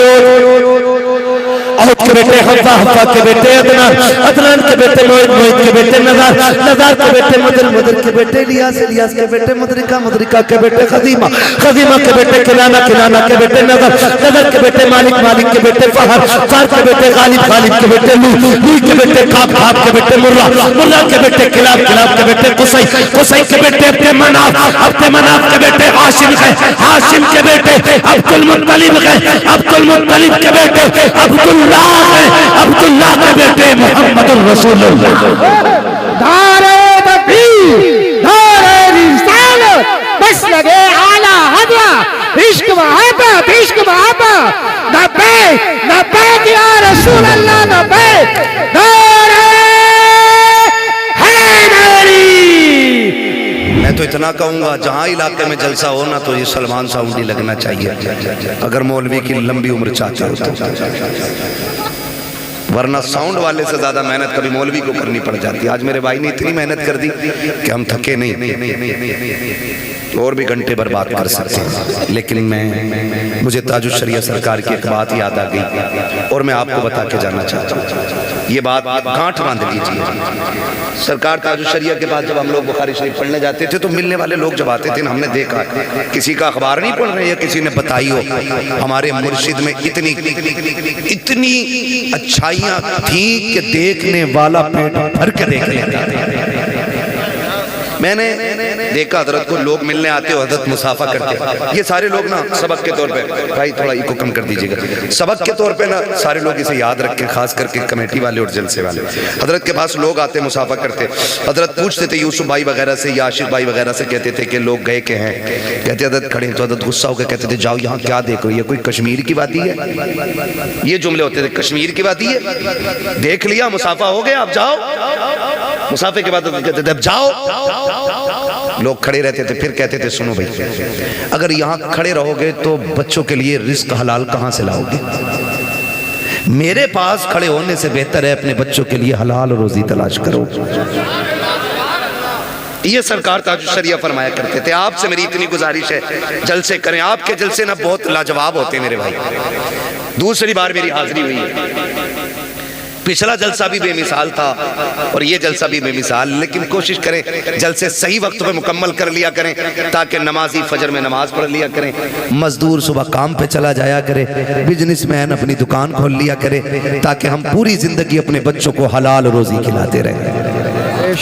औद के बेटे हव्वा, हव्वा के बेटे अदनान, अदनान के बेटे मोहित, मोहित के बेटे नज़ार, नज़ार के बेटे मुदल, मुदल के बेटे इलियास, इलियास के बेटे मुदरिका, मुदरिका के बेटे खदीमा, खदीमा के बेटे किनाना, किनाना के बेटे नज़र, नज़र के बेटे मालिक, मालिक के बेटे फहर, फहर के बेटे गालिब, गालिब के बेटे लू, लू के बेटे काब, काब के बेटे मुर्रा, मुर्रा के बेटे किलाब, किलाब के बेटे कुसै, कुसै के बेटे अब्दे मनाफ, अब्दे मनाफ के बेटे हाशिम है, हाशिम के बेटे अब्दुल मुत्तलिब है, अब्दुल मुत्तलिब के बेटे अब्दुल्लाह है, अब्दुल्लाह के बेटे मोहम्मदुर रसूलुल्लाह। धारे तकबीर, धारे रिसालत, बस लगे आला हज़रत, इश्क मोहब्बत, इश्क मोहब्बत, नब्बे नब्बे या रसूल अल्लाह, नब्बे धारे हैदरी। मैं तो इतना कहूंगा, जहां इलाके में जलसा हो ना तो ये सलमान साउंड ही लगना चाहिए, अगर मौलवी की लंबी उम्र चाहते हो तो। वरना साउंड वाले से ज्यादा मेहनत कभी मौलवी को करनी पड़ जाती है। आज मेरे भाई ने इतनी मेहनत कर दी कि हम थके नहीं, और भी घंटे बर्बाद कर सकते हैं। लेकिन मुझे ताजुश शरिया सरकार की एक बात याद आ गई और मैं आपको बता के जाना चाहता हूँ। ये बात गांठ बांध लीजिए। सरकार ताजुश शरिया के बाद जब हम लोग बुखारी शरीफ पढ़ने जाते थे तो मिलने वाले लोग जब आते थे, हमने देखा किसी का अखबार नहीं पढ़ रहे या किसी ने बताई हो, हमारे मुर्शिद में इतनी अच्छाइयां थी कि देखने वाला पेट भर के देख लेता था। मैंने देखा हजरत को लोग मिलने आते हो, हजरत मुसाफा करते। ये सारे लोग ना सबक के तौर पे, भाई थोड़ा इको कम कर दीजिएगा, सबक के तौर पे ना सारे लोग इसे याद रखें, खास करके कमेटी वाले और जलसे वाले। हजरत के पास लोग आते मुसाफा करते, हजरत पूछते थे यूसुफ भाई वगैरह से या आशिफ भाई वगैरह से, कहते थे कि लोग गए के हैं, कहते हजरत खड़े तो हजरत गुस्सा होकर कहते थे जाओ यहाँ क्या देख रही है, कोई कश्मीर की वादी है। ये जुमले होते थे, कश्मीर की वादी है, देख लिया मुसाफा हो गया अब जाओ। मुसाफे के बाद कहते थे अब जाओ। लोग खड़े रहते थे, फिर कहते थे सुनो भाई, अगर यहाँ खड़े रहोगे तो बच्चों के लिए रिस्क हलाल कहाँ से लाओगे? मेरे पास खड़े होने से बेहतर है अपने बच्चों के लिए हलाल रोजी तलाश करो। ये सरकार ताजुश शरिया फरमाया करते थे। आपसे मेरी इतनी गुजारिश है, जलसे करें, आपके जलसे ना बहुत लाजवाब होते हैं मेरे भाई। दूसरी बार मेरी हाजिरी हुई है, पिछला जलसा भी बेमिसाल था और ये जलसा भी बेमिसाल, लेकिन कोशिश करें जलसे सही वक्त पे मुकम्मल कर लिया करें ताकि नमाजी फजर में नमाज पढ़ लिया करें, मजदूर सुबह काम पे चला जाया करे, बिजनेसमैन अपनी दुकान खोल लिया करे, ताकि हम पूरी जिंदगी अपने बच्चों को हलाल रोजी खिलाते रहें।